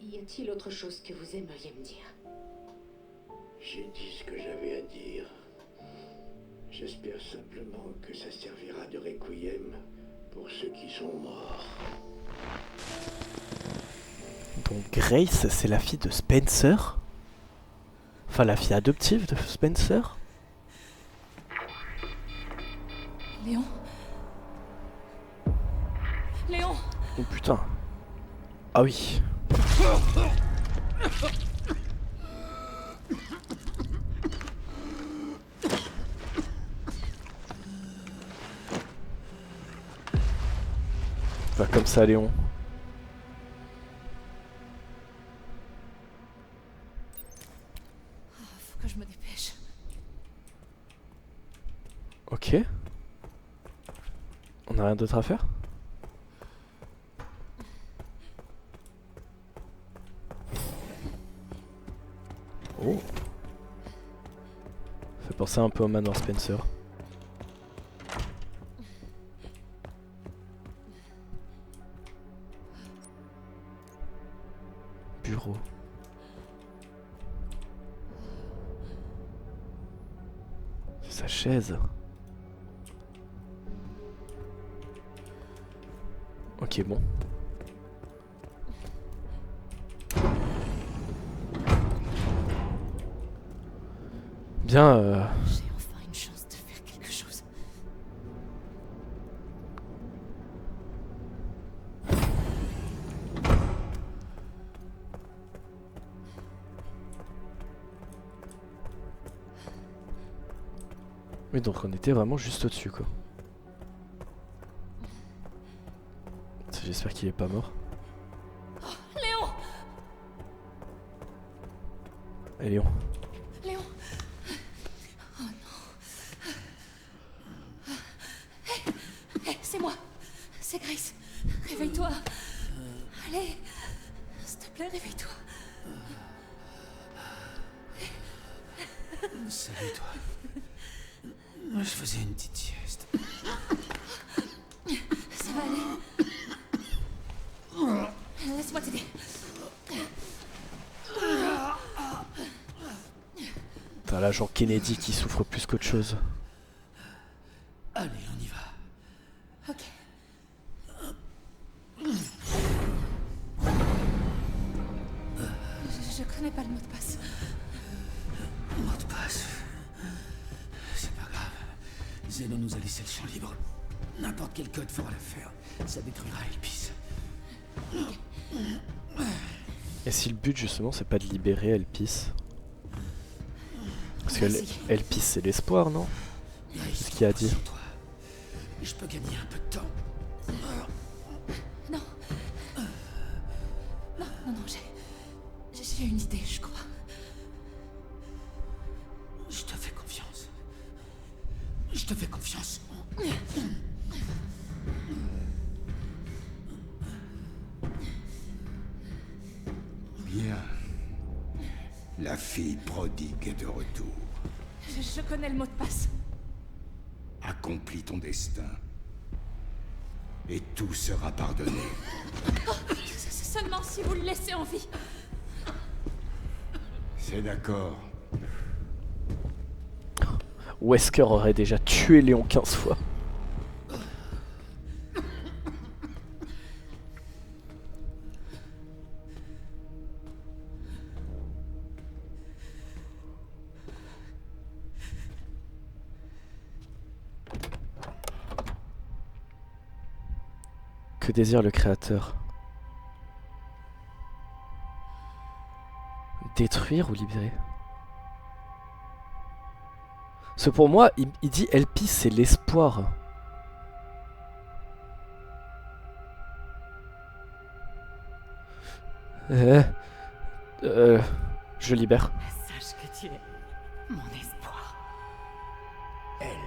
Y a-t-il autre chose que vous aimeriez me dire? J'ai dit ce que j'avais à dire. J'espère simplement que ça servira de requiem pour ceux qui sont morts. Donc Grace, c'est la fille de Spencer? Enfin, la fille adoptive de Spencer? Léon? Léon? Oh putain. Ah oui. Pas comme ça, Léon. Faut que je me dépêche. Ok. On a rien d'autre à faire? Oh. Fait penser un peu au Manoir Spencer. Bureau. C'est sa chaise. Ok, bon. bien... J'ai enfin une chance de faire quelque chose. Oui, donc on était vraiment juste au-dessus, quoi. J'espère qu'il est pas mort. Léon! Et Léon. Léon! Oh non. Hé, c'est moi. C'est Grace. Réveille-toi. Allez. S'il te plaît, réveille-toi. Salut toi. Je faisais une petite sieste. Ça va aller. Laisse-moi t'aider. T'as l'agent Kennedy qui souffre plus qu'autre chose. Allez, on y va. Ok. Je connais pas le mot de passe. Mot de passe. C'est pas grave. Zeno nous a laissé le champ libre. N'importe quel code fera l'affaire. Ça détruira Elpis. Et si le but justement c'est pas de libérer Elpis? Parce que Vas-y. Elpis c'est l'espoir, non? C'est ce qu'il a dit. Je peux gagner un peu de temps. Non. Non, j'ai une idée, je crois. Je te fais confiance. Je te fais confiance. Bien. La fille prodigue est de retour. Je connais le mot de passe. Accomplis ton destin. Et tout sera pardonné. C'est seulement si vous le laissez en vie. C'est d'accord. Wesker aurait déjà tué Léon 15 fois. Que désire le créateur? Détruire ou libérer? Parce que pour moi, il dit Elpis c'est l'espoir. Je libère. Sache que tu es mon espoir. Elle,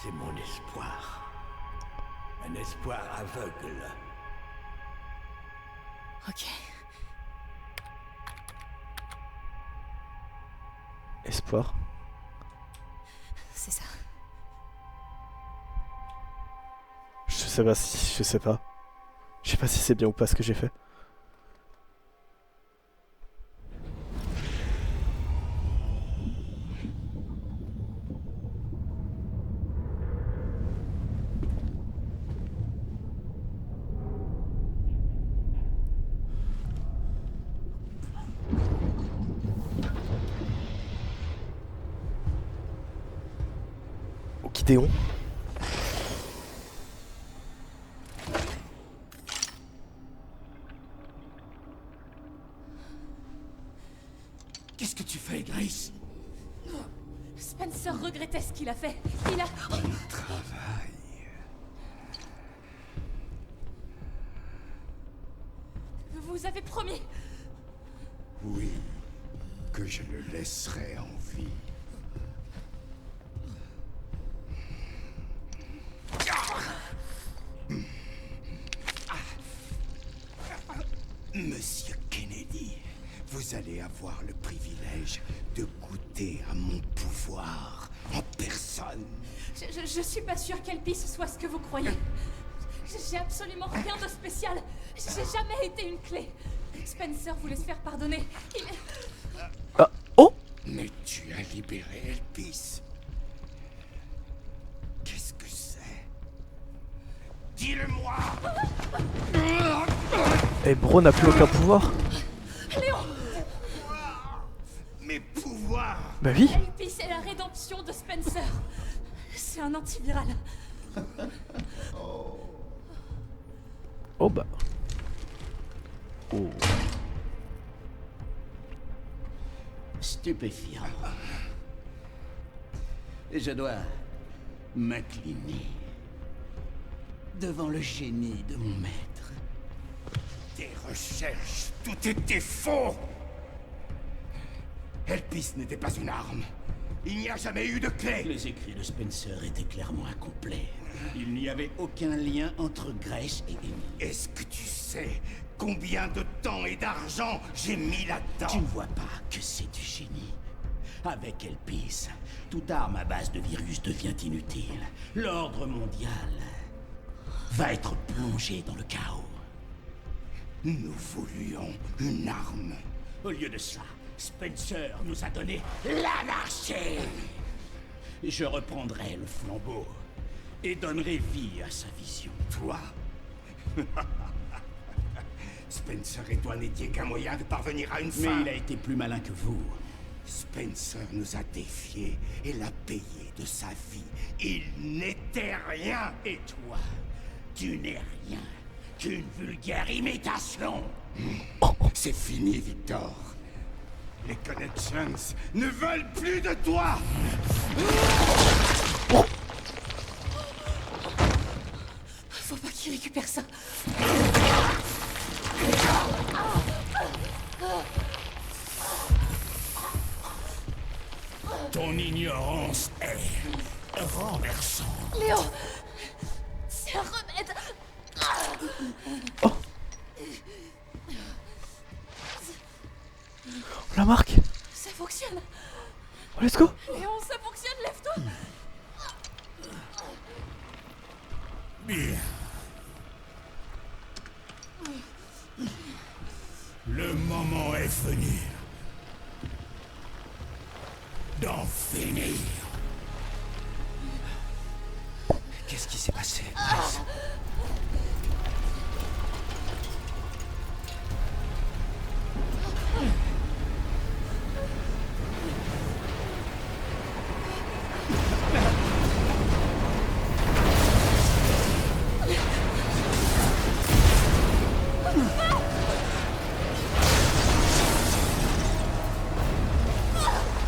c'est mon espoir. Un espoir aveugle. Ok. Espoir. C'est ça. Je sais pas si... Je sais pas. Je sais pas si c'est bien ou pas ce que j'ai fait. Gideon. Qu'est-ce que tu fais, Grace? Spencer regrettait ce qu'il a fait. Il a... Travail. Vous avez promis. Oui, que je le laisserai en vie. Monsieur Kennedy, vous allez avoir le privilège de goûter à mon pouvoir en personne. Je suis pas sûre qu'Elpis soit ce que vous croyez. J'ai absolument rien de spécial. J'ai jamais été une clé. Spencer voulait se faire pardonner. Oh! Mais tu as libéré Elpis. Qu'est-ce que c'est? Dis-le-moi! Et Bro n'a plus aucun pouvoir. Léon! mes pouvoirs. Bah oui. Elpis est la rédemption de Spencer. C'est un antiviral. Oh bah. Oh. Stupéfiant. Et je dois m'incliner devant le génie de mon maître. Tes recherches, tout était faux. Elpis n'était pas une arme. Il n'y a jamais eu de clé. Les écrits de Spencer étaient clairement incomplets. Il n'y avait aucun lien entre Grace et Amy. Est-ce que tu sais combien de temps et d'argent j'ai mis là-dedans? Tu ne vois pas que c'est du génie. Avec Elpis, toute arme à base de virus devient inutile. L'ordre mondial va être plongé dans le chaos. Nous voulions une arme. Au lieu de ça, Spencer nous a donné l'anarchie. Je reprendrai le flambeau et donnerai vie à sa vision. Toi? Spencer et toi n'étiez qu'un moyen de parvenir à une fin. Mais il a été plus malin que vous. Spencer nous a défiés et l'a payé de sa vie. Il n'était rien. Et toi, tu n'es rien qu'une vulgaire imitation. C'est fini, Victor. Les Connections ne veulent plus de toi. Faut pas qu'il récupère ça. Ton ignorance est renversante. Léo, c'est un remède. Oh. La marque. Ça fonctionne. Oh, let's go. Léon, ça fonctionne, lève-toi. Bien. Le moment est venu d'en finir. Qu'est-ce qui s'est passé?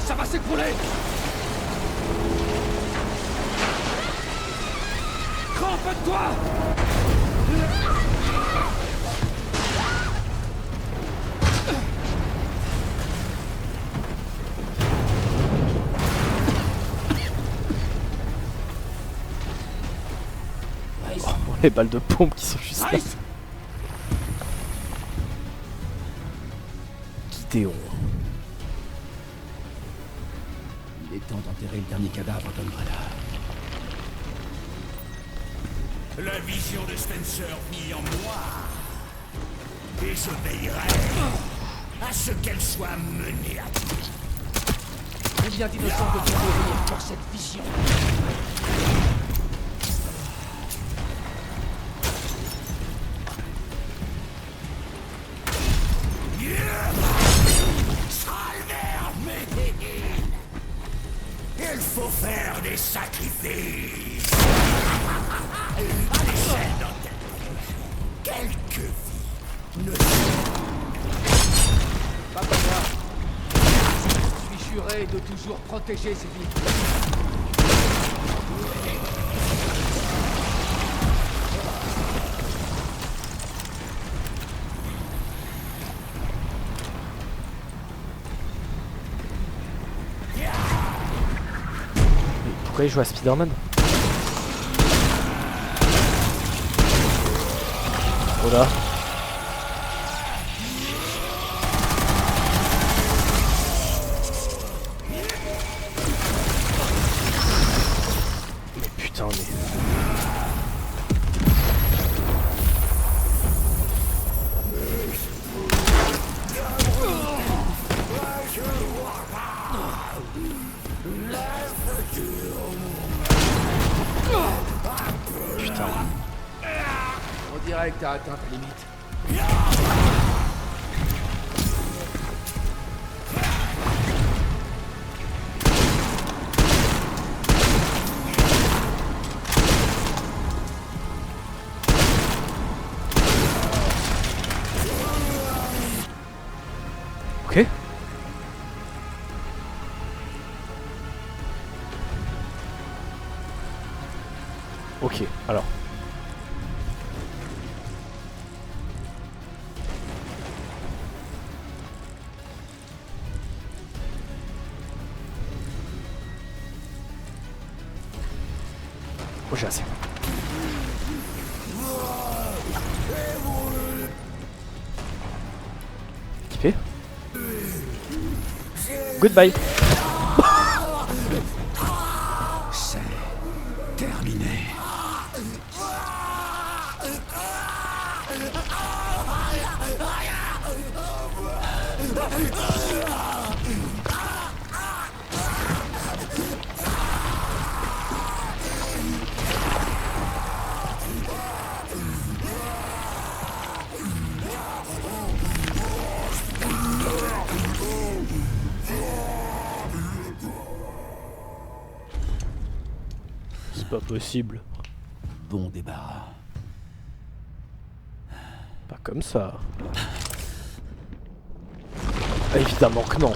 Ça va s'écrouler! Crampe-toi! Oh, les balles de pompe qui sont juste là. Gideon. Il est temps d'enterrer le dernier cadavre d'Umbrella. La vision de Spencer vit en moi. Et je veillerai à ce qu'elle soit menée à bout. Combien d'innocents devront mourir pour cette vision? Il faut faire des sacrifices. À l'échelle d'un tel projet, quelques vies ne Pas pour moi. Je suis juré de toujours protéger ces vies. Pourquoi il joue à Spider-Man? Oh là. Mais putain, mais... Putain. On dirait que t'as atteint ta limite. Ok, alors. Oh, j'ai assez. Kiffé. Goodbye. C'est terminé. C'est pas possible. Bon débarras. Pas comme ça. Évidemment que non.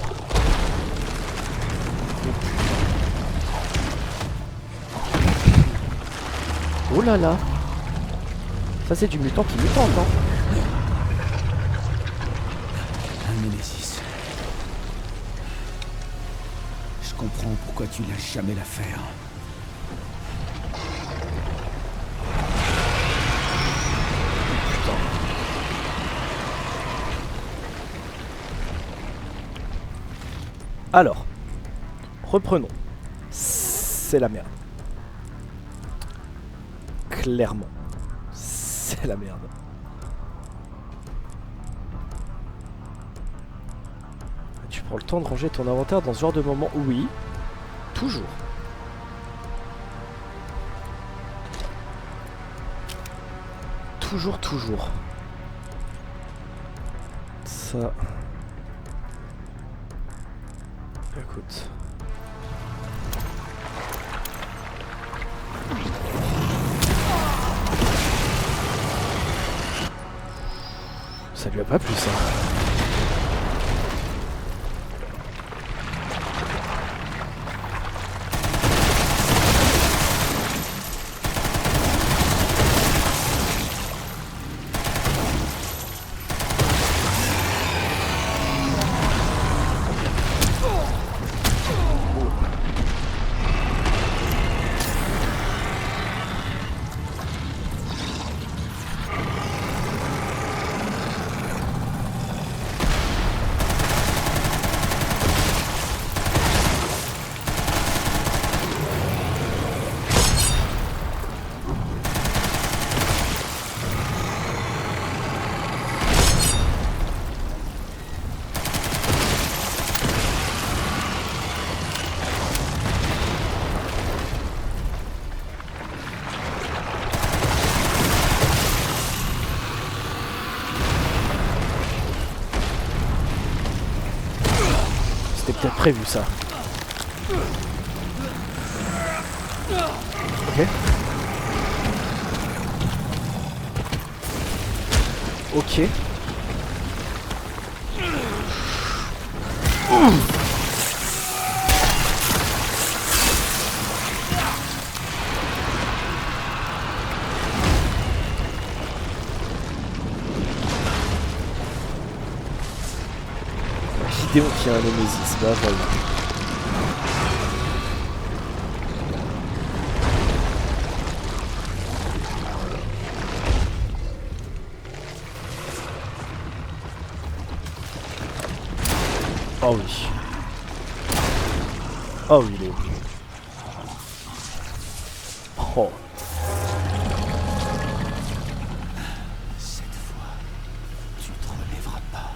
Oh là là. Ça c'est du mutant qui mutante, hein. Un Némésis. Je comprends pourquoi tu lâches jamais l'affaire. Alors, reprenons. C'est la merde. Clairement. C'est la merde. Tu prends le temps de ranger ton inventaire dans ce genre de moment? Oui. Toujours. Toujours, toujours. Ça... Écoute. Ça lui a pas plu ça. C'était peut-être prévu ça. Ok. Ok. Gideon qui a un Némésis, bah voilà. Oh oui. Oh oui, il est où? Oh. Cette fois, tu te relèveras pas.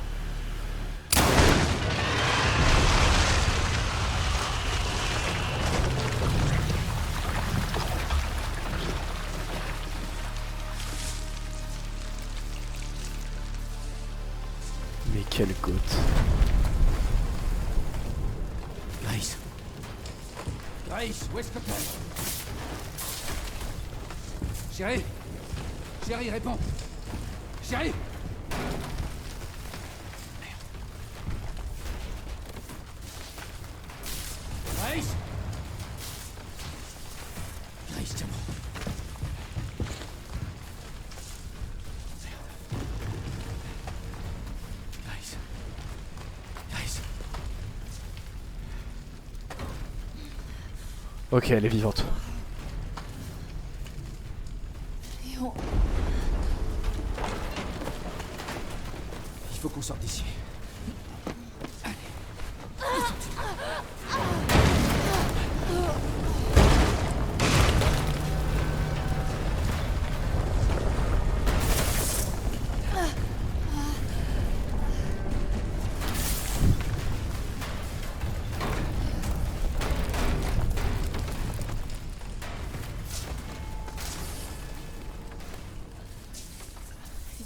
Mais quelle goutte. Grace. Grace, où est-ce que t'es? Chérie? Chérie, réponds! Chérie! Grace? Grace, tiens-moi. Ok, elle est vivante. Léon. Il faut qu'on sorte d'ici.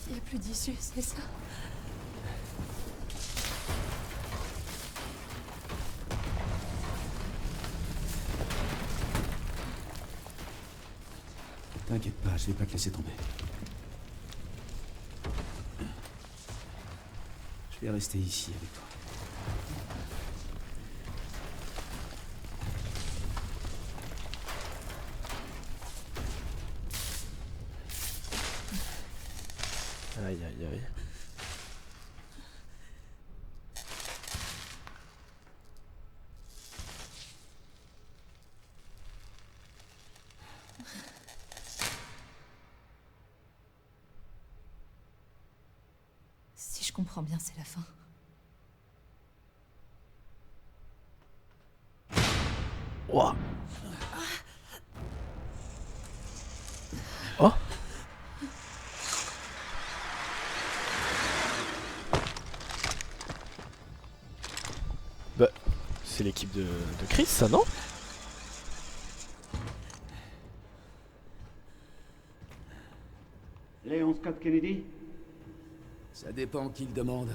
Il n'y a plus d'issue, c'est ça? T'inquiète pas, je vais pas te laisser tomber. Je vais rester ici avec toi. Aïe aïe aïe. Si je comprends bien, c'est la fin. Ouah. Oh. Bah, c'est l'équipe de Chris, ça, non? Léon Scott Kennedy? Ça dépend qui le demande.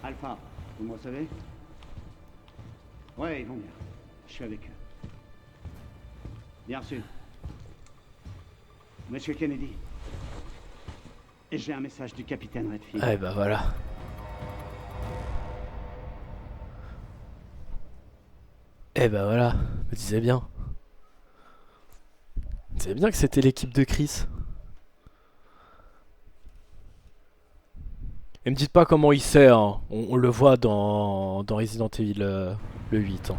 Alpha, vous me recevez? Ouais, ils vont bien. Je suis avec eux. Bien reçu. Monsieur Kennedy. Et j'ai un message du capitaine Redfield. Eh bah voilà. Eh bah voilà, me disais bien. Je disais bien que c'était l'équipe de Chris. Et me dites pas comment il sait, hein. On le voit dans Resident Evil le 8. Hein.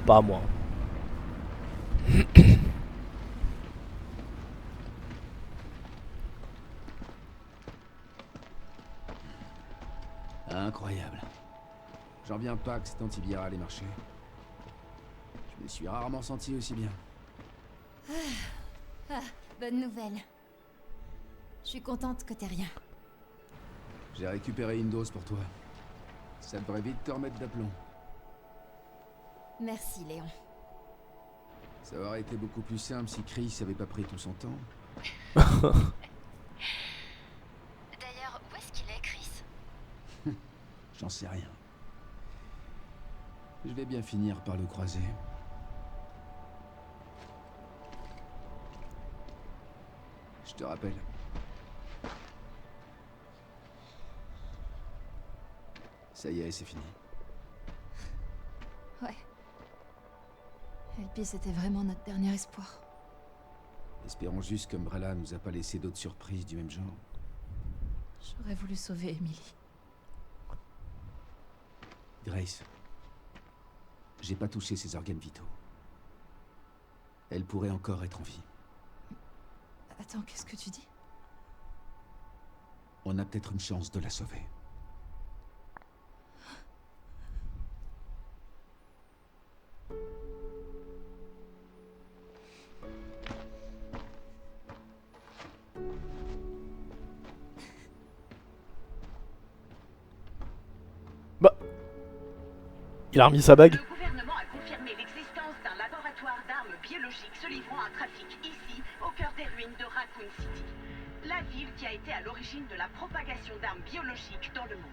Pas moi. Incroyable. J'en reviens pas que cet antiviral ait marché. Je me suis rarement senti aussi bien. Bonne nouvelle. Je suis contente que t'aies rien. J'ai récupéré une dose pour toi. Ça devrait vite te remettre d'aplomb. Merci, Léon. Ça aurait été beaucoup plus simple si Chris avait pas pris tout son temps. D'ailleurs, où est-ce qu'il est, Chris? J'en sais rien. Je vais bien finir par le croiser. Je te rappelle. Ça y est, c'est fini. Ouais. Elpis, c'était vraiment notre dernier espoir. Espérons juste qu'Umbrella nous a pas laissé d'autres surprises du même genre. J'aurais voulu sauver Emily. Grace. J'ai pas touché ses organes vitaux. Elle pourrait encore être en vie. Attends, qu'est-ce que tu dis? On a peut-être une chance de la sauver. Bah. Il a remis sa bague. Le gouvernement a confirmé l'existence d'un laboratoire d'armes biologiques se livrant à trafic ici, au cœur des ruines de Raccoon City. La ville qui a été à l'origine de la propagation d'armes biologiques dans le monde.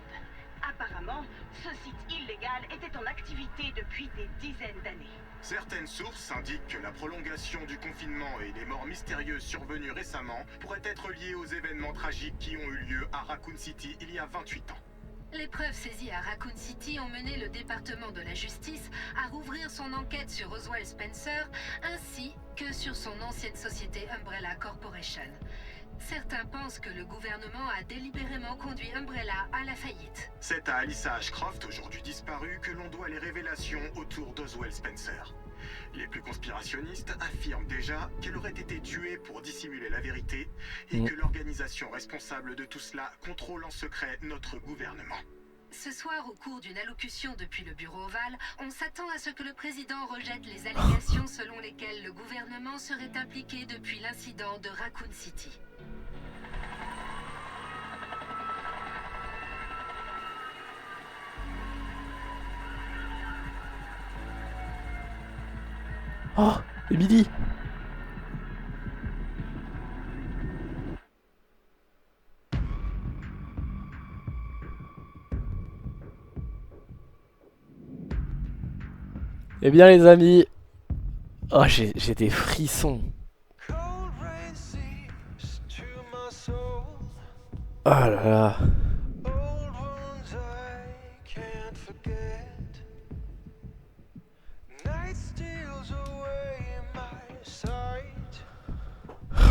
Apparemment, ce site illégal était en activité depuis des dizaines d'années. Certaines sources indiquent que la prolongation du confinement et les morts mystérieuses survenues récemment pourraient être liées aux événements tragiques qui ont eu lieu à Raccoon City il y a 28 ans. Les preuves saisies à Raccoon City ont mené le département de la justice à rouvrir son enquête sur Oswald Spencer ainsi que sur son ancienne société Umbrella Corporation. Certains pensent que le gouvernement a délibérément conduit Umbrella à la faillite. C'est à Alyssa Ashcroft, aujourd'hui disparue, que l'on doit les révélations autour d'Oswald Spencer. Les plus conspirationnistes affirment déjà qu'elle aurait été tuée pour dissimuler la vérité et que l'organisation responsable de tout cela contrôle en secret notre gouvernement. Ce soir, au cours d'une allocution depuis le bureau ovale, on s'attend à ce que le président rejette les allégations selon lesquelles le gouvernement serait impliqué depuis l'incident de Raccoon City. Oh, Emily. Eh bien les amis, oh j'ai des frissons. Oh là là.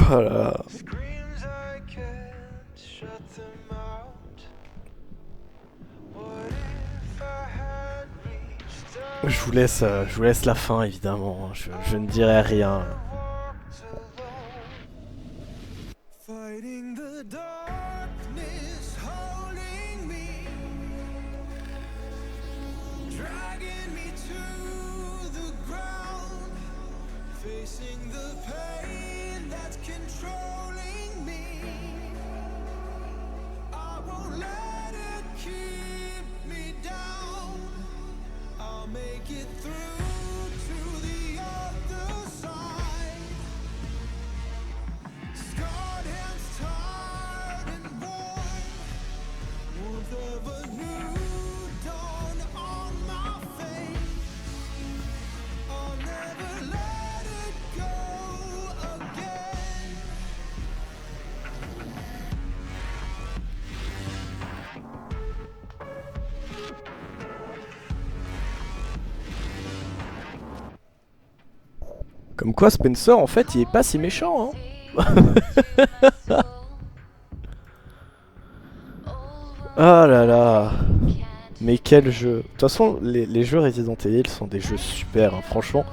Oh là là. Je vous laisse la fin évidemment, je ne dirai rien. Comme quoi Spencer en fait il est pas si méchant hein. Oh là là. Mais quel jeu. De toute façon les jeux Resident Evil sont des jeux super hein. Franchement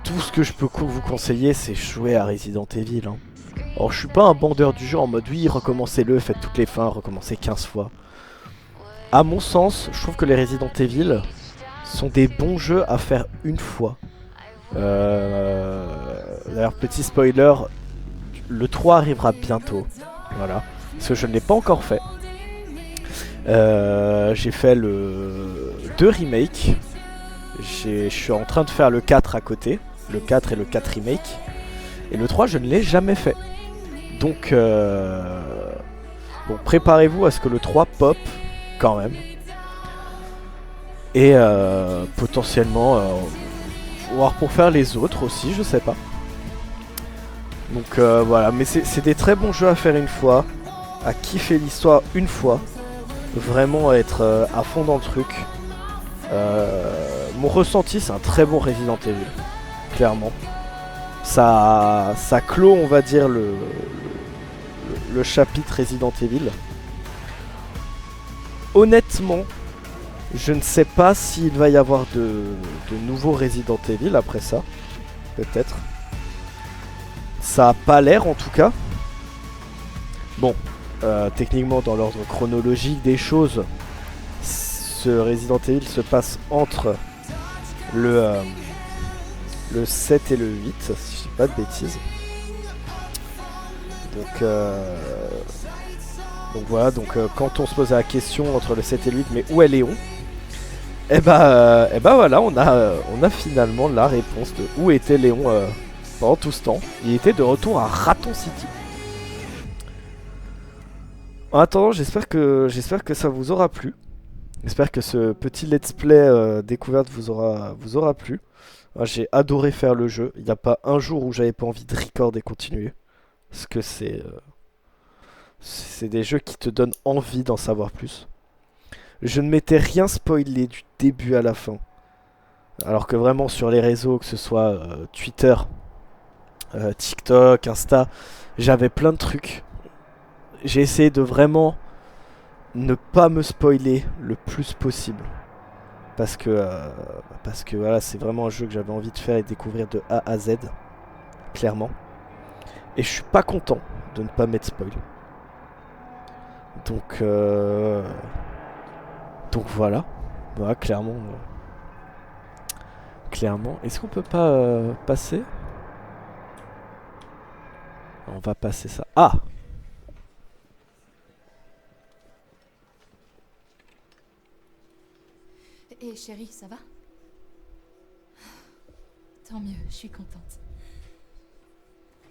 tout ce que je peux vous conseiller c'est jouer à Resident Evil hein. Alors je suis pas un bandeur du jeu en mode oui recommencez-le, faites toutes les fins, recommencez 15 fois. À mon sens je trouve que les Resident Evil sont des bons jeux à faire une fois. D'ailleurs petit spoiler, le 3 arrivera bientôt. Voilà. Parce que je ne l'ai pas encore fait. J'ai fait le 2 remake. Je suis en train de faire le 4 à côté. Le 4 et le 4 remake. Et le 3 je ne l'ai jamais fait. Donc bon, préparez-vous à ce que le 3 pop quand même. Et potentiellement voire pour faire les autres aussi, je sais pas. Donc voilà, mais c'est des très bons jeux à faire une fois, à kiffer l'histoire une fois, vraiment à être à fond dans le truc. Mon ressenti, c'est un très bon Resident Evil, clairement. Ça clôt, on va dire, le chapitre Resident Evil. Honnêtement, je ne sais pas s'il va y avoir de nouveaux Resident Evil après ça. Peut-être. Ça a pas l'air en tout cas. Bon, techniquement dans l'ordre chronologique des choses, ce Resident Evil se passe entre le 7 et le 8, si je dis pas de bêtises. Donc voilà, quand on se pose la question entre le 7 et le 8, mais où est Léon? Et bah voilà, on a finalement la réponse de où était Léon pendant tout ce temps. Il était de retour à Raccoon City. En attendant, j'espère que ça vous aura plu. J'espère que ce petit let's play découverte vous aura plu. J'ai adoré faire le jeu. Il n'y a pas un jour où j'avais pas envie de record et continuer. Parce que c'est des jeux qui te donnent envie d'en savoir plus. Je ne m'étais rien spoilé du début à la fin. Alors que vraiment sur les réseaux, que ce soit Twitter, TikTok, Insta, j'avais plein de trucs. j'ai essayé de vraiment ne pas me spoiler le plus possible. Parce que voilà, c'est vraiment un jeu que j'avais envie de faire et de découvrir de A à Z. Clairement. Et je suis pas content de ne pas m'être spoil. Donc voilà. Voilà, clairement. Clairement. Est-ce qu'on peut pas passer? On va passer ça. Ah! Et chérie, ça va? Tant mieux, je suis contente.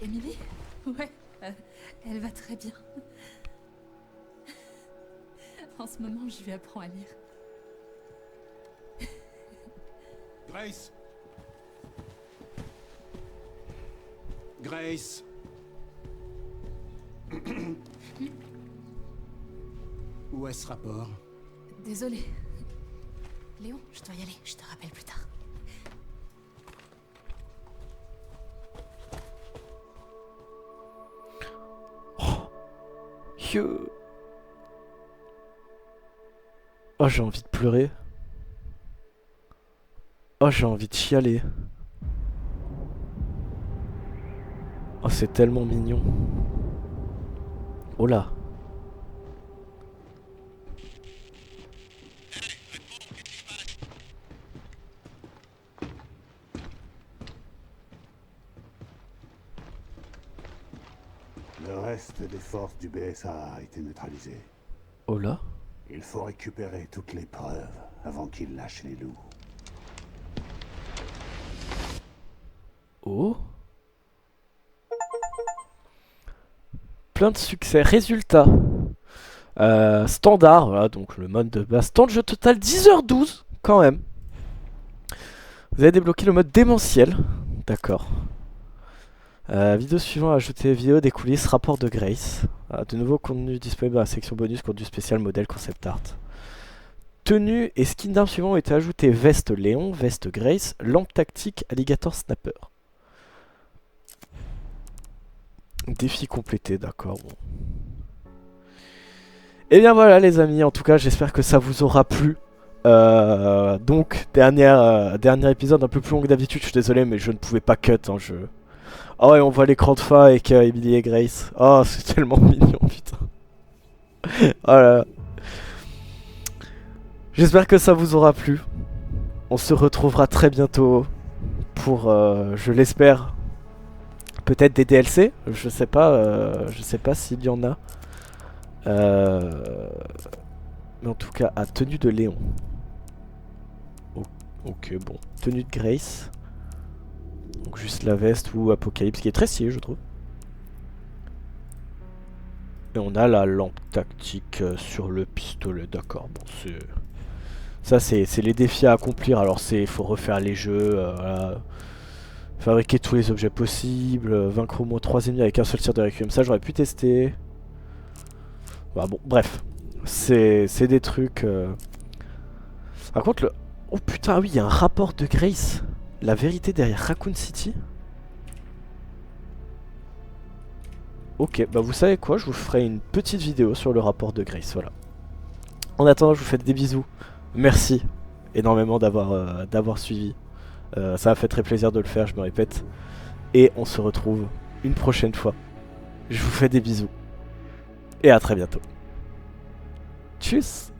Émilie? Ouais, elle va très bien. En ce moment, je lui apprends à lire. Grace. Grace. Où est ce rapport? Désolée. Léon, je dois y aller, je te rappelle plus tard. Oh, j'ai envie de pleurer. Oh, j'ai envie de chialer. Oh, c'est tellement mignon. Oh là. Le reste des forces du BSA a été neutralisé. Oh là. Il faut récupérer toutes les preuves avant qu'ils lâchent les loups. Oh. Plein de succès. Résultat. Standard, voilà, donc le mode de base. Temps de jeu total 10h12, quand même. Vous avez débloqué le mode démentiel. D'accord. Vidéo suivante, ajouter vidéo des coulisses, rapport de Grace. De nouveaux contenus disponibles dans la section bonus, contenu spécial, modèle, concept art. Tenue et skin d'armes suivants ont été ajoutés: veste Léon, veste Grace, lampe tactique, alligator snapper. Défi complété, d'accord. Bon. Et bien voilà les amis, en tout cas j'espère que ça vous aura plu. Donc dernier épisode un peu plus long que d'habitude, je suis désolé mais je ne pouvais pas cut. Hein, Oh ouais, on voit l'écran de fin avec Emily et Grace. Oh c'est tellement mignon putain. Oh là là. J'espère que ça vous aura plu. On se retrouvera très bientôt pour, je l'espère, peut-être des DLC. Je sais pas s'il y en a. Mais en tout cas, à tenue de Léon. Ok, bon. Tenue de Grace. Donc juste la veste ou Apocalypse, qui est très stylé, je trouve. Et on a la lampe tactique sur le pistolet, d'accord. Bon, c'est... Ça, c'est les défis à accomplir. Alors, faut refaire les jeux, voilà. Fabriquer tous les objets possibles, vaincre au moins 3 ennemis avec un seul tir de Requiem. Ça, j'aurais pu tester. Bah, bon, bref. C'est des trucs... Par contre, le... Oh putain, oui, il y a un rapport de Grace. La vérité derrière Raccoon City. Ok, bah vous savez quoi, je vous ferai une petite vidéo sur le rapport de Grace, voilà. En attendant, je vous fais des bisous. Merci énormément d'avoir suivi. Ça m'a fait très plaisir de le faire, je me répète. Et on se retrouve une prochaine fois. Je vous fais des bisous. Et à très bientôt. Tchuss.